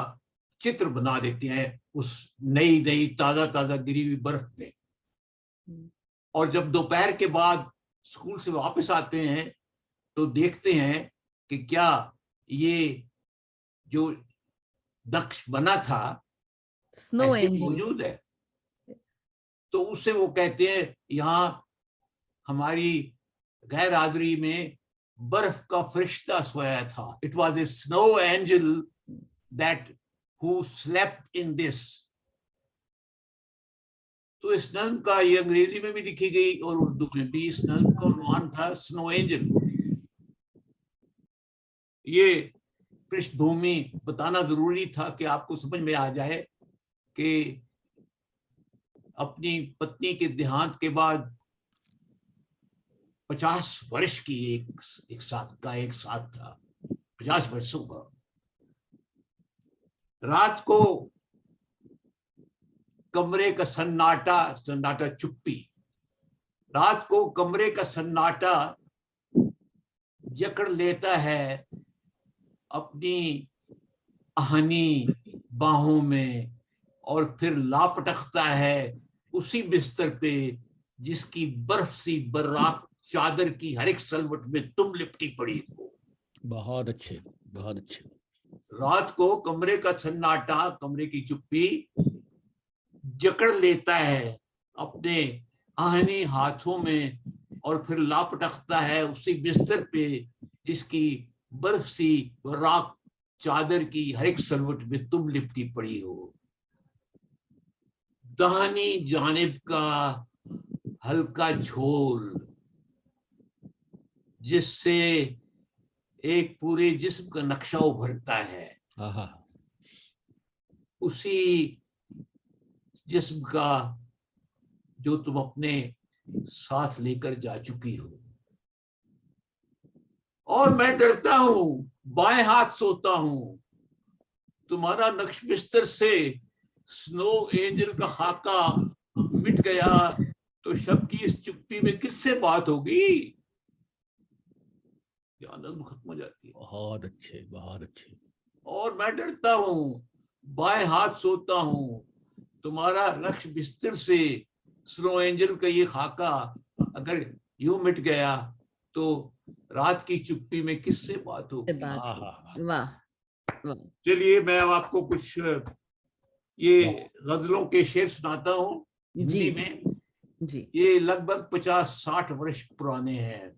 चित्र बना देते हैं उस नई नई ताजा ताजा गिरी हुई बर्फ में। और जब दोपहर के बाद स्कूल से वापस आते हैं तो देखते हैं कि क्या ये जो नक्श बना था स्नो ऐसे एंजल मौजूद है। तो उससे वो कहते हैं यहाँ हमारी गैर हाजिरी में बर्फ का फरिश्ता सोया था। It was a snow angel that who slept in this. तो इस नज्म का ये अंग्रेजी में भी लिखी गई और उर्दू में भी। इस नज्म का उन्वान था स्नो एंजल। ये पृष्ठभूमि बताना जरूरी था कि आपको समझ में आ जाए कि अपनी पत्नी के देहांत के बाद 50 वर्ष की एक साथ था, 50 वर्षों का। रात को कमरे का सन्नाटा चुप्पी, रात को कमरे का सन्नाटा जकड़ लेता है अपनी आहनी बाहों में और फिर लापटकता है उसी बिस्तर पे जिसकी बर्फ सी बर्राक चादर की हर एक सलवट में तुम लिपटी पड़ी हो। बहुत अच्छे, बहुत अच्छे। रात को कमरे का सन्नाटा, कमरे की चुप्पी जकड़ लेता है अपने आहनी हाथों में और फिर लापटकता है उसी बिस्तर पे जिसकी बर्फ सी राख चादर की हर एक सलवट में तुम लिपटी पड़ी हो। दाहिनी जानिब का हल्का झोल जिससे एक पूरे जिस्म का नक्शा उभरता है, उसी जिस्म का जो तुम अपने साथ लेकर जा चुकी हो। और मैं डरता हूं, बाएं हाथ सोता हूं, तुम्हारा नक्श बिस्तर से स्नो एंजल का खाका मिट गया तो शब की इस चुप्पी में किससे बात होगी? नज़्म खत्म हो जाती है। बहुत अच्छे, बहुत अच्छे। और मैं डरता हूं, बाएं हाथ सोता हूं, तुम्हारा नक्श बिस्तर से स्नो एंजल का ये खाका अगर यूं मिट गया तो रात की चुप्पी में किससे बात होगी? वाह। चलिए मैं अब आपको कुछ ये गजलों के शेर सुनाता हूँ हिंदी में। जी। ये लगभग 50-60 वर्ष पुराने हैं।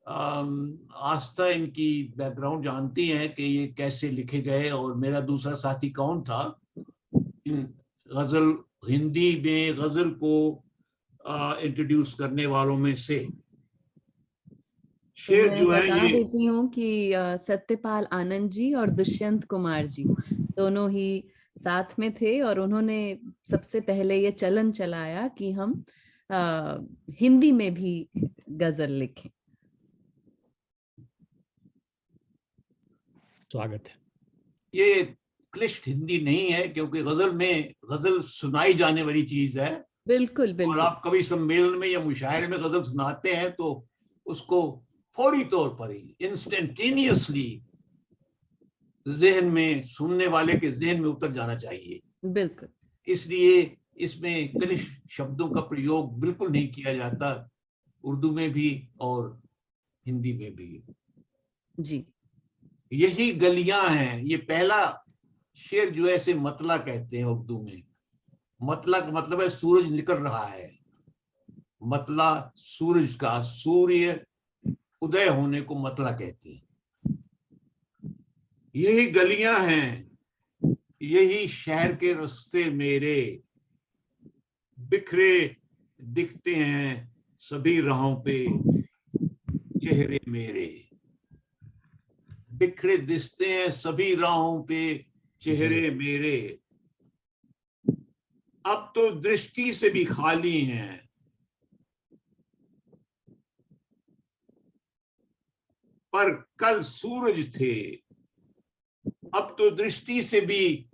आस्था इनकी बैकग्राउंड जानती हैं कि ये कैसे लिखे गए और मेरा दूसरा साथी कौन था इन गजल हिंदी में गजल को इंट्रोड्यूस करने वालों में से। शेर जो है बता ये देती हूँ कि सत्यपाल आनंद जी और दुष्यंत कुमार जी दोनों ही साथ में थे और उन्होंने सबसे पहले ये चलन चलाया कि हम हिंदी में भी गजल लिखें। स्वागत है। ये क्लिष्ट हिंदी नहीं है क्योंकि गजल में गजल सुनाई जाने वाली चीज है। बिल्कुल बिल्कुल। और आप कभी सम्मेलन में या मुशायरे में गजल सुनाते हैं तो उसको फौरी तौर पर ही इंस्टेंटेनियसली ज़हन में, सुनने वाले के ज़हन में उतर जाना चाहिए। बिल्कुल। इसलिए इसमें क्लिष्ट शब्दों का प्रयोग बिल्कुल नहीं किया जाता, उर्दू में भी और हिंदी में भी। जी। यही गलियां हैं, ये पहला शेर जो है इसे मतला कहते हैं उर्दू में। मतला का मतलब है सूरज निकल रहा है। मतला सूरज का, सूर्य उदय होने को मतला कहते हैं। यही गलियां हैं, यही शहर के रास्ते मेरे, बिखरे दिखते हैं सभी राहों पे चेहरे मेरे। बिखरे दिखते हैं सभी राहों पे चेहरे मेरे, अब तो दृष्टि से भी खाली हैं। पर कल सूरज थे, अब तो दृष्टि से भी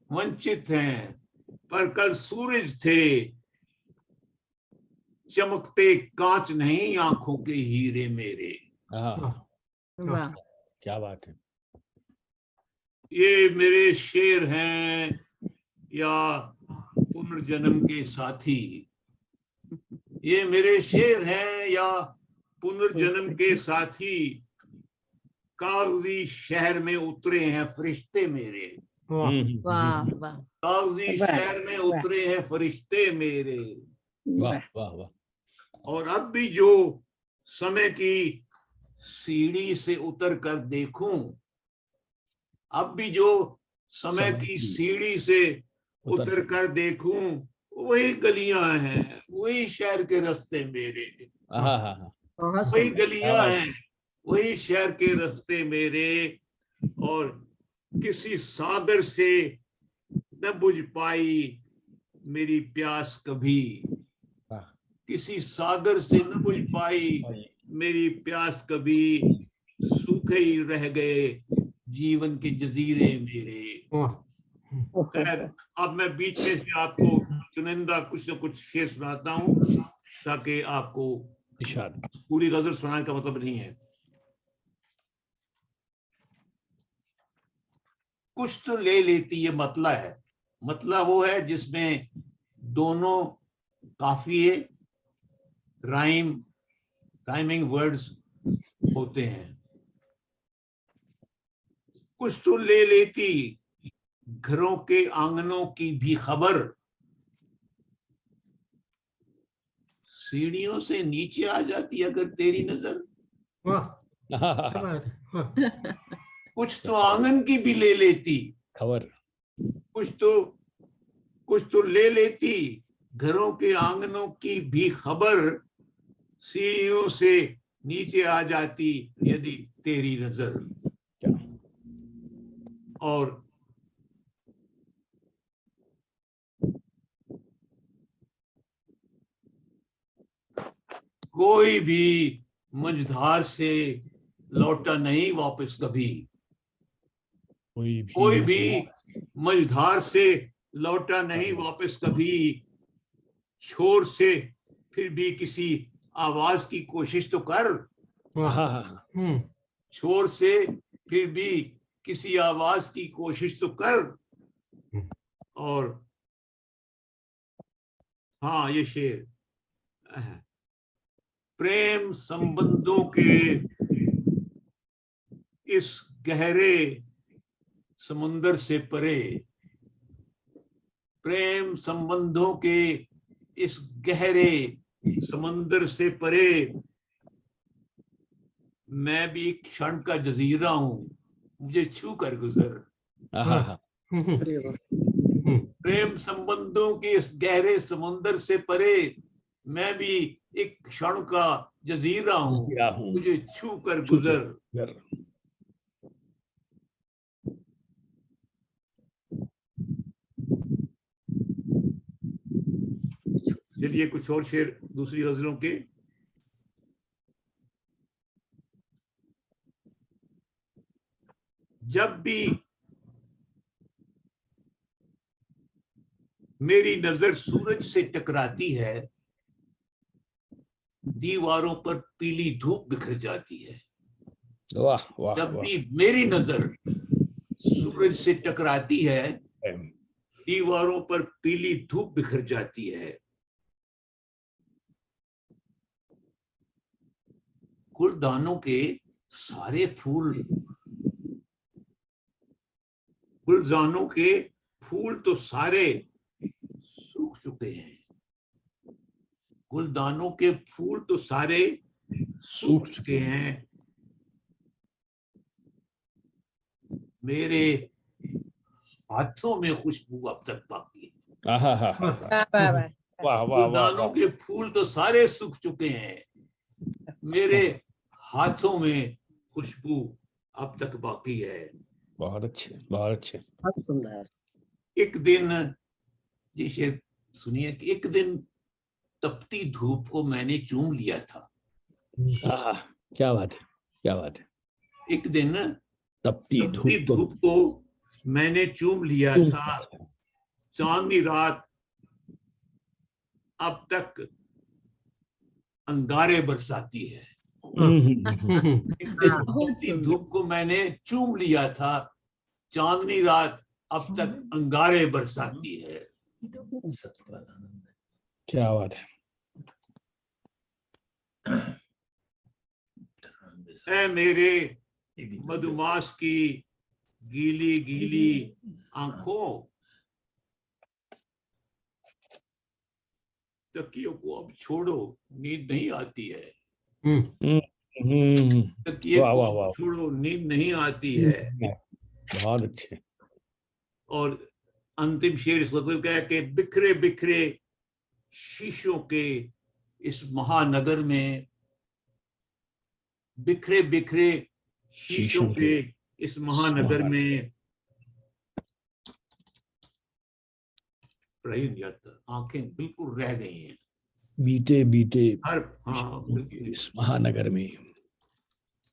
वंचित हैं। पर कल सूरज थे, चमकते कांच नहीं आंखों के हीरे मेरे। वाह, क्या बात है। ये मेरे शेर हैं या पुनर्जन्म के साथी, ये मेरे शेर हैं या पुनर्जन्म के साथी। कागजी शहर में उतरे हैं फरिश्ते मेरे। वाह वाह। कागजी शहर में उतरे हैं फरिश्ते मेरे। वाह वाह वाह। और अब भी जो समय की सीढ़ी से उतर कर देखूं, अब भी जो समय की सीढ़ी से उतर कर देखूं, वही गलियां हैं, वही शहर के रास्ते मेरे। वही गलियां हैं, वही शहर के रास्ते मेरे। और किसी सागर से न बुझ पाई मेरी प्यास कभी, किसी सागर से न बुझ पाई मेरी प्यास कभी। सूखे ही रह गए जीवन के जजीरे मेरे। खैर, अब मैं बीच में से आपको चुनिंदा कुछ न कुछ शेर सुनाता हूँ, ताकि आपको इरशाद। पूरी गजल सुनाने का मतलब नहीं है। कुछ तो ले लेती ये मतला है। मतला वो है जिसमें दोनों काफिये, राइमिंग वर्ड्स होते हैं। कुछ तो ले लेती घरों के आंगनों की भी खबर, सीढ़ियों से नीचे आ जाती अगर तेरी नजर। वाह, क्या बात है, वाह। कुछ तो आंगन की भी ले लेती खबर, कुछ तो ले लेती घरों के आंगनों की भी खबर, सीढ़ियों से नीचे आ जाती यदि तेरी नजर। और कोई भी मझधार से लौटा नहीं वापस कभी, कोई भी मझधार से लौटा नहीं वापस कभी। छोर से फिर भी किसी आवाज की कोशिश तो कर, वाह। छोर से फिर भी किसी आवाज की कोशिश तो कर। और हाँ, ये शेर, प्रेम संबंधों के इस गहरे समुंदर से परे, प्रेम संबंधों के इस गहरे समुंदर से परे, मैं भी एक क्षण का जजीरा हूं, मुझे छू कर गुजर। प्रेम संबंधों के इस गहरे समुंदर से परे, मैं भी एक क्षण का जजीरा हूं, मुझे छू कर गुजर। चलिए कुछ और शेर दूसरी गजलों के। जब भी मेरी नजर सूरज से टकराती है, दीवारों पर पीली धूप बिखर जाती है। वाह वाह। जब भी मेरी नजर सूरज से टकराती है, दीवारों पर पीली धूप बिखर जाती है। गुलदानों के सारे फूल, गुलदानों के फूल तो सारे सूख चुके हैं, गुलदानों के फूल तो सारे सूख चुके हैं। मेरे हाथों में खुशबू अब तक बाकी है। गुलदानों के फूल तो सारे सूख चुके हैं, मेरे हाथों में खुशबू अब तक बाकी है। बहुत अच्छे, बहुत अच्छे, बहुत सुंदर। एक दिन, जी शेर सुनिए, कि एक दिन तपती धूप को मैंने चूम लिया था। क्या बात है, क्या बात है। एक दिन तपती धूप को मैंने चूम लिया था, चांदनी रात अब तक अंगारे बरसाती है। एक दिन तपती धूप को मैंने चूम लिया था, चांदनी रात अब तक अंगारे बरसाती है। क्या बात है। ऐ मेरे मधुमास की गीली गीली आंखों, तकियों को अब छोड़ो, नींद नहीं आती है। तकिए को छोड़ो, नींद नहीं आती है। बहुत अच्छे। और अंतिम शेर इस गजल का है कि बिखरे बिखरे शीशों के इस महानगर में, बिखरे बिखरे शीशों के इस महानगर में, रह नहीं जाता, आंखें बिल्कुल रह गई हैं बीते बीते हर, हाँ इस महानगर में।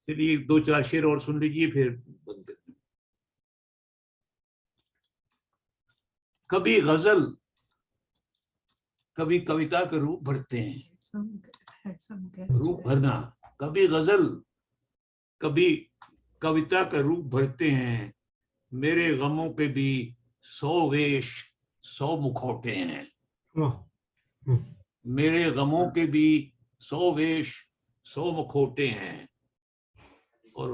चलिए दो चार शेर और सुन लीजिए, फिर बंद कर। कभी गजल कभी कविता का रूप भरते हैं। रूप भरना, कभी गजल कभी कविता का रूप भरते हैं। मेरे गमों के भी 100 वेश 100 मुखौटे हैं। मेरे गमों के भी 100 वेश 100 मुखौटे हैं। और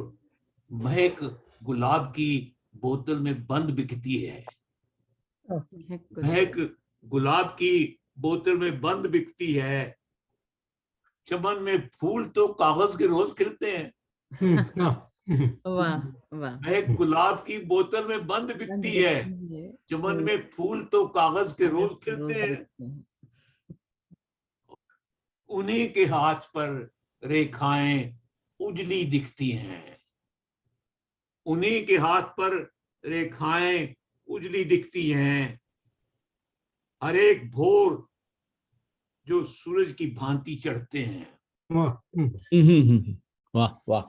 महक गुलाब की बोतल में बंद बिकती है। महक गुलाब की बोतल में बंद बिकती है। चमन में फूल तो कागज के रोज खिलते हैं। वाह वाह। महक गुलाब की बोतल में बंद बिकती है। चमन में फूल तो कागज के रोज खिलते हैं। उन्हीं के हाथ पर रेखाएं उजली दिखती हैं। उन्हीं के हाथ पर रेखाएं उजली दिखती हैं। हर एक भोर जो सूरज की भांति चढ़ते हैं। वाह वाह।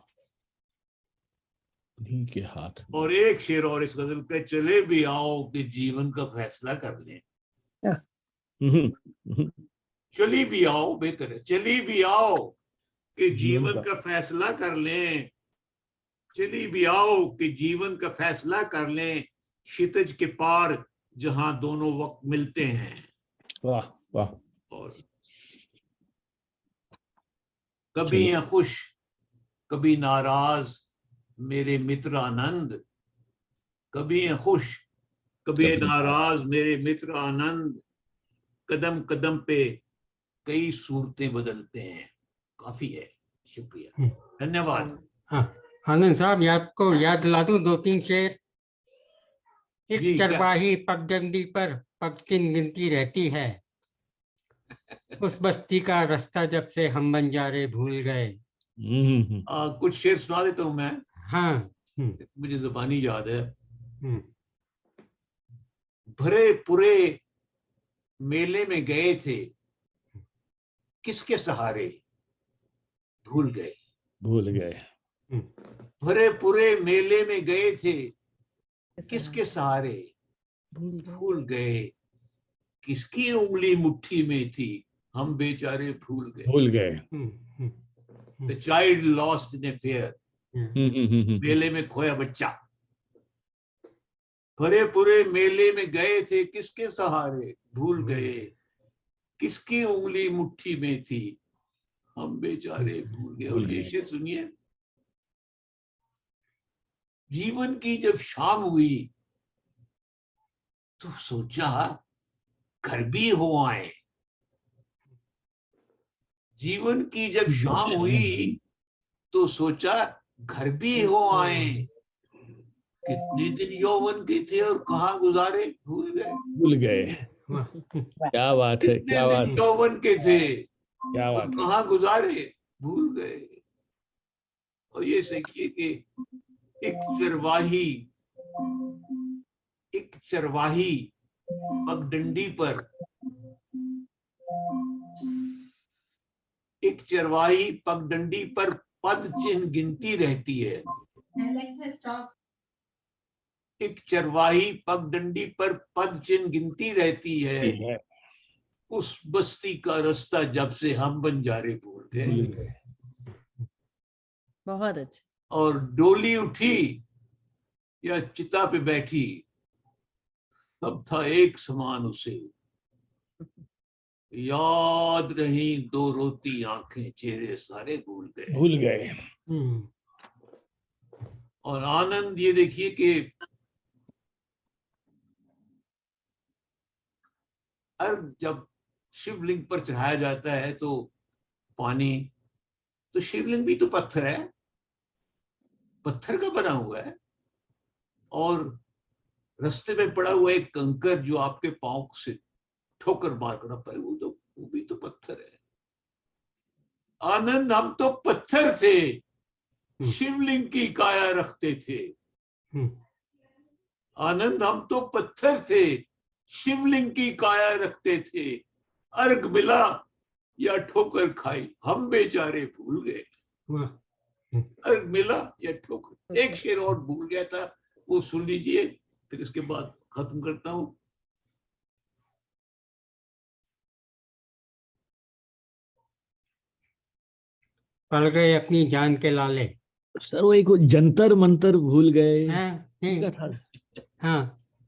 उन्हीं के हाथ। और एक शेर और इस गजल के, चले भी आओ कि जीवन का फैसला कर लें। चली भी आओ, बेहतर है, चली भी आओ कि जीवन का फैसला कर लें। चली भी आओ कि जीवन का फैसला कर लें। क्षितिज के पार जहां दोनों वक्त मिलते हैं। वाह वाह। और कभी हैं खुश कभी नाराज मेरे मित्र आनंद। कभी हैं खुश कभी नाराज मेरे मित्र आनंद। कदम कदम पे कई सूरतें बदलते हैं। काफी है, शुक्रिया, धन्यवाद। आनंद साहब, आपको याद दिला दूं 2-3 शेर। एक चरवाही पगडंडी पर पगचिन गिनती रहती है। उस बस्ती का रास्ता जब से हम बंजारे भूल गए। कुछ शेर सुना देता हूं मैं। हाँ, मुझे जुबानी याद है। भरे पूरे मेले में गए थे, किसके सहारे भूल गए। भूल गए। भरे पूरे मेले में गए थे, किसके सहारे भूल गए। किसकी उंगली मुट्ठी में थी, हम बेचारे भूल गए। भूल गए। The child lost in a fair, मेले में खोया बच्चा। भरे पूरे मेले में गए थे, किसके सहारे भूल गए। किसकी उंगली मुट्ठी में थी, हम बेचारे भूल गए। और ये शेर सुनिए। जीवन की जब शाम हुई तो सोचा घर भी हो आए। जीवन की जब शाम हुई तो सोचा घर भी हो आए। कितने दिन यौवन के थे और कहाँ गुजारे भूल गए। भूल गए। क्या बात है, क्या बात है। यौवन के थे, क्या बात है। कहाँ गुजारे भूल गए। और ये सीखिए कि एक चरवाही पगडंडी पर, एक चरवाही पगडंडी पर पद चिन्ह गिनती रहती है। एक चरवाही पगडंडी पर पद चिन्ह गिनती रहती है। उस बस्ती का रास्ता जब से हम बंजारे भूल गए। बहुत अच्छा। और डोली उठी या चिता पे बैठी, सब था एक समान उसे। याद रही दो रोती आंखें, चेहरे सारे भूल गए। भूल गए। और आनंद ये देखिए कि अर्घ जब शिवलिंग पर चढ़ाया जाता है तो पानी, तो शिवलिंग भी तो पत्थर है, पत्थर का बना हुआ है। और रास्ते में पड़ा हुआ एक कंकर जो आपके पांव से ठोकर मार कर पाए, वो भी तो पत्थर है। आनंद, हम तो पत्थर थे, शिवलिंग की काया रखते थे। आनंद, हम तो पत्थर थे, शिवलिंग की काया रखते थे। अर्घ मिला या ठोकर खाई, हम बेचारे भूल गए। अर्घ मिला या ठोकर। एक शेर और भूल गया था, वो सुन लीजिए, फिर इसके बाद खत्म करता हूं। पड़ गए अपनी जान के लाले। सर वो एक जंतर मंतर भूल गए, हाँ नहीं, क्या था? हाँ,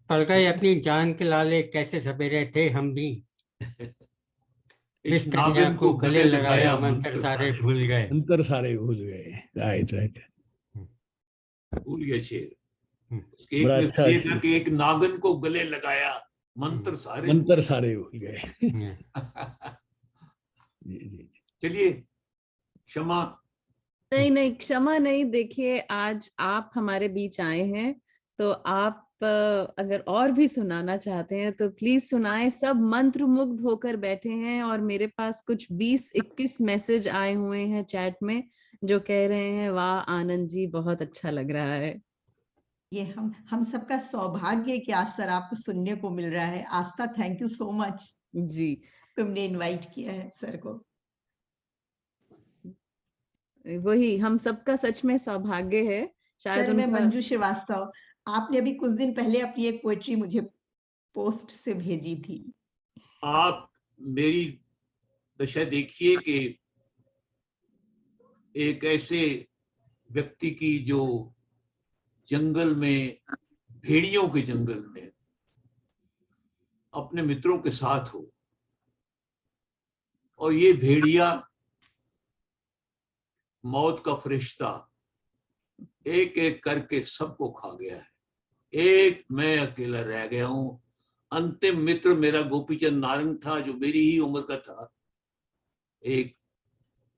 पड़ गए अपनी जान के लाले, कैसे सवेरे थे हम भी, एक मिस कन्या नागिन को को गले लगाया, मंत्र मंत्र सारे सारे भूल गए। अंतर सारे भूल गए। Right right. भूल गए शेर। उसके बड़ा एक में अच्छा ये था कि एक नागिन को गले लगाया, मंत्र सारे मंत्र सारे भूल गए। हाँ। जी जी। चलिए, क्षमा। नहीं नहीं, क्षमा नहीं। देखिए, आज आप हमारे बीच आए हैं, तो आप अगर और भी सुनाना चाहते हैं तो प्लीज सुनाएं। सब मंत्र मुग्ध होकर बैठे हैं और मेरे पास कुछ 20-21 मैसेज आए हुए हैं चैट में जो कह रहे हैं, वाह आनंद जी, बहुत अच्छा लग रहा है। ये हम सबका सौभाग्य है कि आज सर आपको सुनने को मिल रहा है। आस्था, थैंक यू सो मच जी, तुमने इनवाइट किया है सर को। वही हम सबका सच में सौभाग्य है। शायद सर मैं उनका मंजू श्रीवास्तव, आपने अभी कुछ दिन पहले अपनी एक पोएट्री मुझे पोस्ट से भेजी थी। आप मेरी दशा देखिए कि एक ऐसे व्यक्ति की जो जंगल में, भेड़ियों के जंगल में अपने मित्रों के साथ हो, और ये भेड़िया मौत का फरिश्ता एक एक करके सबको खा गया है, एक मैं अकेला रह गया हूं। अंतिम मित्र मेरा गोपीचंद नारंग था, जो मेरी ही उम्र का था, एक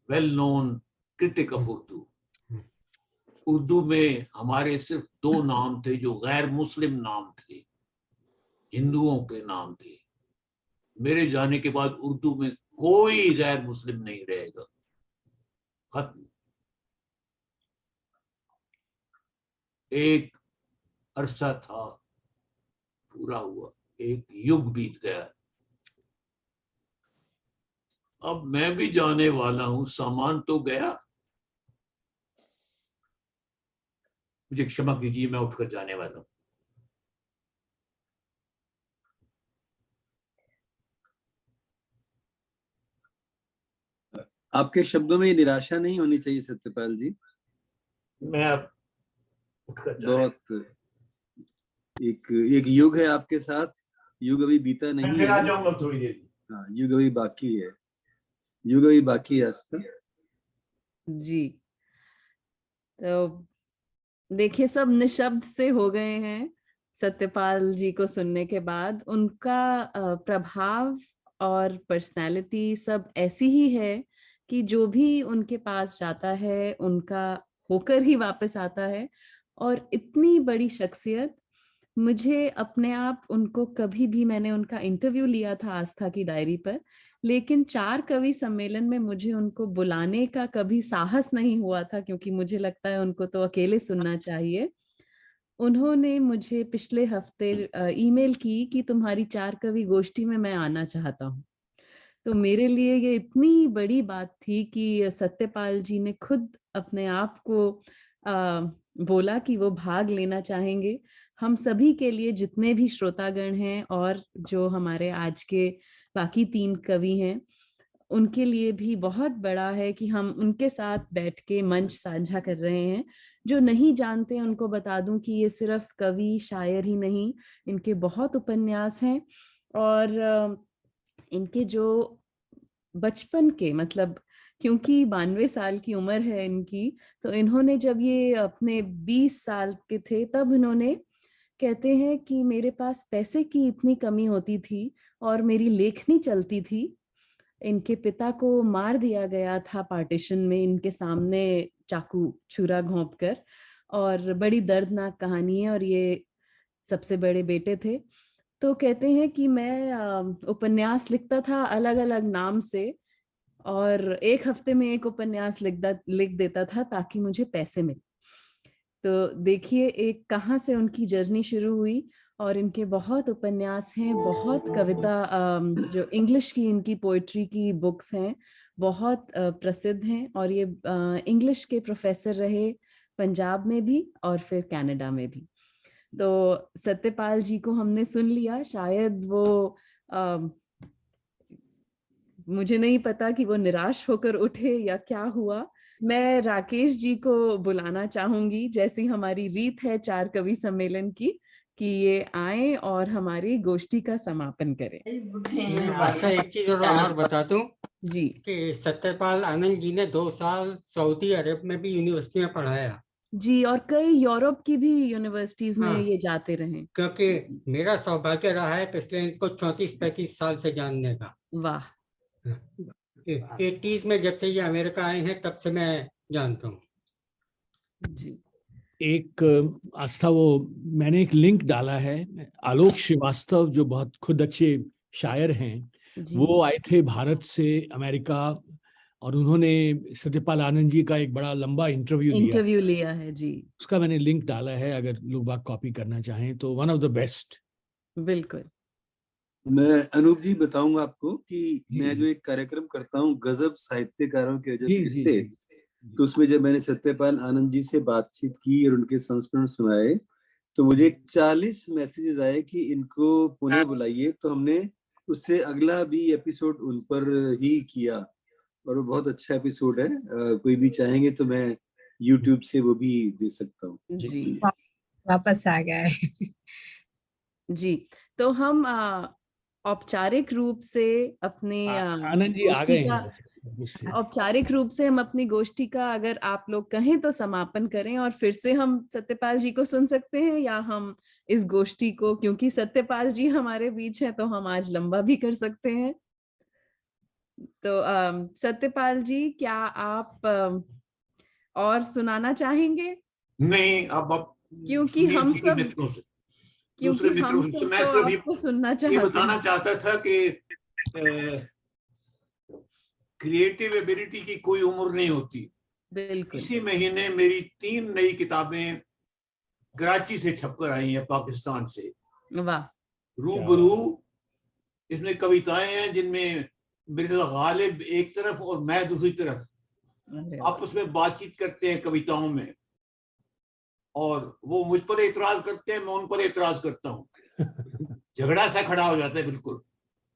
well known critic of Urdu. Urdu में हमारे सिर्फ 2 नाम थे जो गैर मुस्लिम नाम थे, हिंदुओं के नाम थे। मेरे जाने के बाद उर्दू में कोई गैर मुस्लिम नहीं रहेगा, खत्म। एक अरसा था, पूरा हुआ, एक युग बीत गया। अब मैं भी जाने वाला हूं, सामान तो गया। मुझे क्षमा कीजिए, मैं उठकर जाने वाला हूं। आपके शब्दों में ये निराशा नहीं होनी चाहिए सत्यपाल जी। मैं अब उठकर बहुत एक युग है आपके साथ, युग अभी बीता नहीं फिर आ है। जाऊंगा थोड़ी देर। हाँ, युग अभी बाकी है, युग अभी बाकी है आस्था। जी, तो देखिए, सब निशब्द से हो गए हैं सत्यपाल जी को सुनने के बाद। उनका प्रभाव और पर्सनालिटी सब ऐसी ही है कि जो भी उनके पास जाता है उनका होकर ही वापस आता है। और इतनी बड़ी शख्सियत, मुझे अपने आप उनको कभी भी, मैंने उनका इंटरव्यू लिया था आस्था की डायरी पर, लेकिन 4 कवि सम्मेलन में मुझे उनको बुलाने का कभी साहस नहीं हुआ था, क्योंकि मुझे लगता है उनको तो अकेले सुनना चाहिए। उन्होंने मुझे पिछले हफ्ते ईमेल की कि तुम्हारी 4 कवि गोष्ठी में मैं आना चाहता हूँ। तो मेरे लिए ये इतनी बड़ी बात थी कि सत्यपाल जी ने खुद अपने आप को बोला कि वो भाग लेना चाहेंगे। हम सभी के लिए, जितने भी श्रोतागण हैं और जो हमारे आज के बाकी 3 कवि हैं, उनके लिए भी बहुत बड़ा है कि हम उनके साथ बैठ के मंच साझा कर रहे हैं। जो नहीं जानते उनको बता दूं कि ये सिर्फ कवि शायर ही नहीं, इनके बहुत उपन्यास हैं। और इनके जो बचपन के, मतलब क्योंकि 92 साल की उम्र है इनकी, तो इन्होंने जब ये अपने 20 साल के थे तब इन्होंने, कहते हैं कि मेरे पास पैसे की इतनी कमी होती थी और मेरी लेखनी चलती थी। इनके पिता को मार दिया गया था पार्टीशन में, इनके सामने चाकू छुरा घोंप कर, और बड़ी दर्दनाक कहानी है। और ये सबसे बड़े बेटे थे। तो कहते हैं कि मैं उपन्यास लिखता था अलग अलग नाम से, और एक हफ्ते में एक उपन्यास लिख देता था ताकि मुझे पैसे मिले। तो देखिए एक कहाँ से उनकी जर्नी शुरू हुई। और इनके बहुत उपन्यास हैं, बहुत कविता, जो इंग्लिश की इनकी पोइट्री की बुक्स हैं, बहुत प्रसिद्ध हैं। और ये इंग्लिश के प्रोफेसर रहे पंजाब में भी और फिर कनाडा में भी। तो सत्यपाल जी को हमने सुन लिया। शायद वो मुझे नहीं पता कि वो निराश होकर उठे या क्या हुआ, मैं राकेश जी को बुलाना चाहूंगी, जैसी हमारी रीत है चार कवि सम्मेलन की, कि ये आए और हमारी गोष्ठी का समापन करें। अच्छा, एक चीज और बता दूं जी कि सत्यपाल आनंद जी ने 2 साल सऊदी अरब में भी यूनिवर्सिटी में पढ़ाया। जी, और कई यूरोप की भी यूनिवर्सिटीज में हाँ। ये जाते रहे। क्योंकि मेरा सौभाग्य रहा है पिछले इनको 34-35 साल से जानने का। वाह। 80s में जब से ये अमेरिका आए हैं तब से मैं जानता हूँ। जी एक आस्था, वो मैंने एक लिंक डाला है, आलोक श्रीवास्तव जो बहुत खुद अच्छे शायर हैं, जी वो आए थे भारत से अमेरिका, और उन्होंने सत्यपाल आनंद जी का एक बड़ा लंबा इंटरव्यू लिया है। जी उसका मैंने लिंक डाला है, अगर लोग बाग कॉपी करना चाहें तो। One of the best. बिल्कुल। मैं अनूप जी बताऊंगा आपको कि जी, मैं जो एक कार्यक्रम करता हूँ गजब साहित्यकारों के अजब जी, जी, किस्से, जी। तो उसमें जब मैंने सत्यपाल आनंद जी से बातचीत की और उनके संस्मरण सुनाए, तो मुझे 40 मैसेजेस आए कि इनको पुणे बुलाइए। तो हमने उससे अगला भी एपिसोड उन पर ही किया, और वो बहुत अच्छा एपिसोड है। कोई भी चाहेंगे तो मैं YouTube से वो भी दे सकता हूँ। जी वापस आ गया है। जी, तो हम औपचारिक रूप से अपने आनंद जी आ गोष्ठी गए का हैं उससे। औपचारिक रूप से हम अपनी गोष्ठी का, अगर आप लोग कहें तो समापन करें, और फिर से हम सत्यपाल जी को सुन सकते हैं, या हम इस गोष्ठी को, क्योंकि सत्यपाल जी हमारे बीच हैं, तो हम आज लंबा भी कर सकते हैं। तो सत्यपाल जी, क्या आप और सुनाना चाहेंगे? नहीं, अब क्योंकि सुनिए हम दूसरे सब मित्रों से, क्योंकि दूसरे हम मित्रों से। तो सब मैं तो सिर्फ आपको सुनना ये चाहते बताना हैं। चाहता था कि क्रिएटिव एबिलिटी की कोई उम्र नहीं होती। बिल्कुल। इसी महीने मेरी 3 नई किताबें कराची से छपकर आई हैं, पाकिस्तान से। वाह। रूबरू, इसमें कविताएं हैं जिनमें मेरे साथ गालिब एक तरफ और मैं दूसरी तरफ आपस में बातचीत करते हैं कविताओं में, और वो मुझ पर एतराज करते हैं, मैं उन पर एतराज करता हूँ। झगड़ा सा खड़ा हो जाता है बिल्कुल।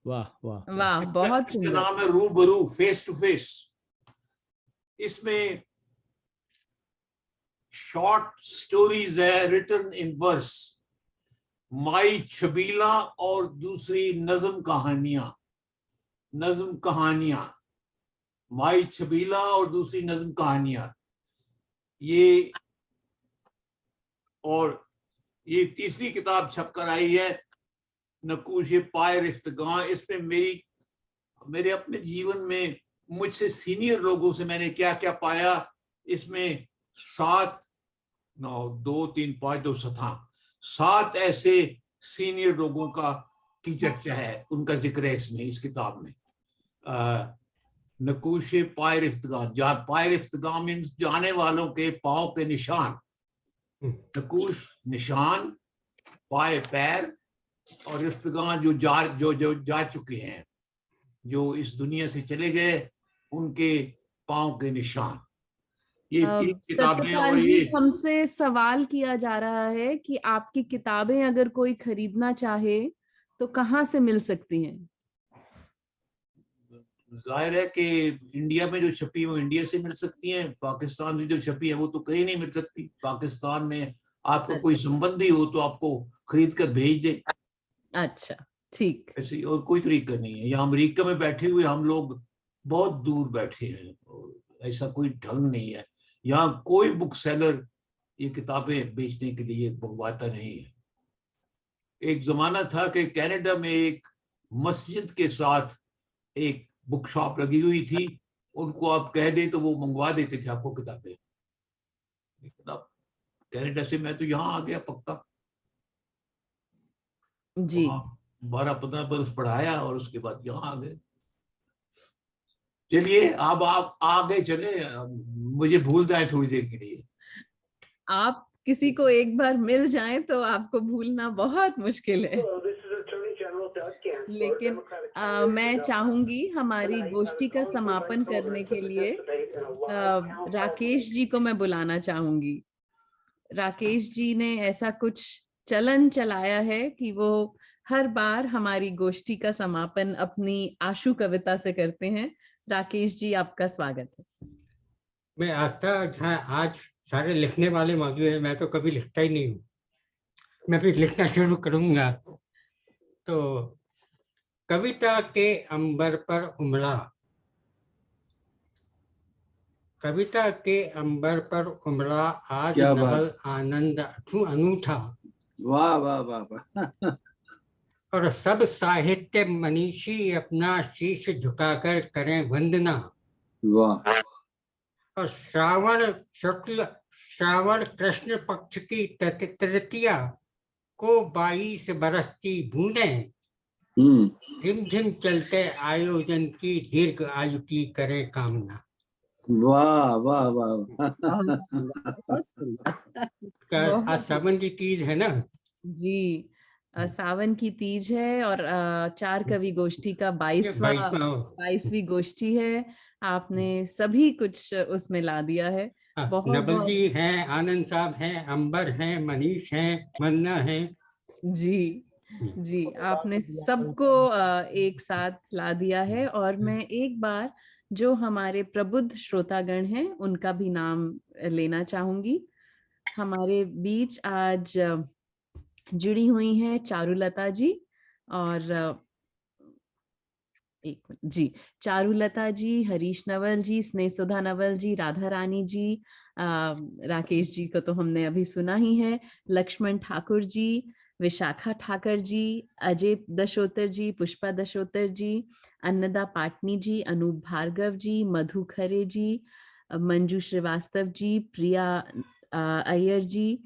वाह वाह वाह, बहुत इसका सुंदर। नाम है रूबरू, फेस टू फेस। इसमें शॉर्ट स्टोरीज है रिटन इन वर्स, माई छबीला और दूसरी नज्म कहानियां, माई छबीला और दूसरी नज्म कहानियां। ये और ये तीसरी किताब छपकर आई है, नकूश पाए रिफ्तगां। इसमें मेरे अपने जीवन में मुझसे सीनियर लोगों से मैंने क्या क्या पाया। इसमें 7 9 2 3 5 2 7 ऐसे सीनियर लोगों की चर्चा है, उनका जिक्र है इसमें, इस किताब में। नकूश पाए रिफ्तगां, पाए रिफ्तगां मीन्स जाने वालों के पांव के निशान। नकूश निशान, पाए पैर, और रिफ्तगां जो जा चुके हैं, जो इस दुनिया से चले गए, उनके पांव के निशान। ये 3 किताबें। और सत्यपाल जी, ये हमसे सवाल किया जा रहा है कि आपकी किताबें अगर कोई खरीदना चाहे तो कहाँ से मिल सकती हैं? जाहिर है कि इंडिया में जो छपी है वो इंडिया से मिल सकती हैं, पाकिस्तान में जो छपी है वो तो कहीं नहीं मिल सकती। पाकिस्तान में आपका कोई संबंधी हो तो आपको खरीद कर भेज दे। अच्छा, ठीक। ऐसी और कोई तरीका नहीं है। यहाँ अमेरिका में बैठे हुए हम लोग बहुत दूर बैठे हैं, ऐसा कोई ढंग नहीं है। यहाँ कोई बुक सेलर ये किताबें बेचने के लिए मंगवाता नहीं है। एक जमाना था कि कनाडा में एक मस्जिद के साथ एक बुक शॉप लगी हुई थी, उनको आप कह दे तो वो मंगवा देते थे आपको किताबें। लेकिन अब कनाडा से मैं तो यहाँ आ गया पक्का। जी, 12-15 बरस पढ़ाया और उसके बाद यहाँ आ गए। चलिए, अब आप आगे चले, मुझे भूल जाए थोड़ी देर के लिए। आप किसी को एक बार मिल जाएं तो आपको भूलना बहुत मुश्किल है। लेकिन मैं चाहूंगी हमारी गोष्ठी का समापन करने के लिए राकेश जी को मैं बुलाना चाहूंगी। राकेश जी ने ऐसा कुछ चलन चलाया है कि वो हर बार हमारी गोष्ठी का समापन अपनी आशु कविता से करते हैं। राकेश जी, आपका स्वागत है। मैं आस्था जहाँ आज सारे लिखने वाले मौजूद हैं, मैं तो कभी लिखता ही नहीं हूँ, मैं भी लिखना शुरू करूंगा। तो कविता के अंबर पर उमड़ा, कविता के अंबर पर उमड़ा आज क्या बात। नवल आनंद अनूठा, वाह वाह वाह वाह। और सब साहित्य मनीषी अपना शीश झुकाकर करें वंदना। वाह। और श्रावण कृष्ण पक्ष की तृतीया को 22 बरसती बूंदें, रिमझिम चलते आयोजन की दीर्घ आयु की करें कामना। वाह वाह वाह। आज सावन की तीज है ना जी, सावन की तीज है और 4 कवि गोष्ठी का 22वीं गोष्ठी है। आपने सभी कुछ उसमें ला दिया है। बहुत नवल जी हैं, आनंद साहब हैं, अंबर हैं, मनीष हैं, वंदना हैं। जी जी, आपने सबको एक साथ ला दिया है। और मैं एक बार जो हमारे प्रबुद्ध श्रोतागण हैं उनका भी नाम लेना चाहूंगी। हमारे बीच आज जुड़ी हुई हैं चारुलता जी, और एक मिनट जी, चारुलता जी, हरीश नवल जी, स्नेहसुधा नवल जी, राधा रानी जी, राकेश जी को तो हमने अभी सुना ही है, लक्ष्मण ठाकुर जी, विशाखा ठाकर जी, अजय दशोतर जी, पुष्पा दशोतर जी, अन्नदा पाटनी जी, अनूप भार्गव जी, मधु खरे जी, मंजू श्रीवास्तव जी, प्रिया अय्यर जी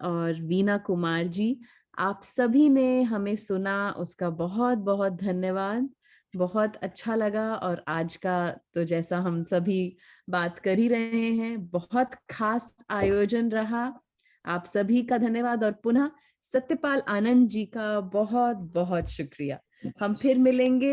और वीना कुमार जी। आप सभी ने हमें सुना, उसका बहुत बहुत धन्यवाद। बहुत अच्छा लगा। और आज का तो जैसा हम सभी बात कर ही रहे हैं, बहुत खास आयोजन रहा। आप सभी का धन्यवाद और पुनः सत्यपाल आनंद जी का बहुत बहुत शुक्रिया। हम फिर मिलेंगे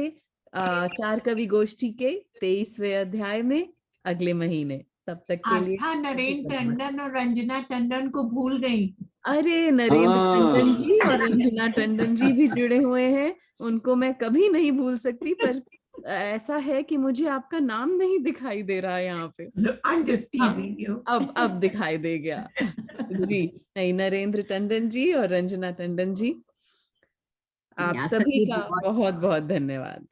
4 कवि गोष्ठी के 23वें अध्याय में अगले महीने। तब तक के लिए आस्था नरेंद्र टंडन और रंजना टंडन को भूल गई। अरे, नरेंद्र टंडन जी और रंजना टंडन जी भी जुड़े हुए हैं, उनको मैं कभी नहीं भूल सकती। पर ऐसा है कि मुझे आपका नाम नहीं दिखाई दे रहा है यहाँ पे। I'm just teasing you. अब दिखाई दे गया जी। नहीं, नरेंद्र टंडन जी और रंजना टंडन जी, आप सभी का बहुत बहुत धन्यवाद।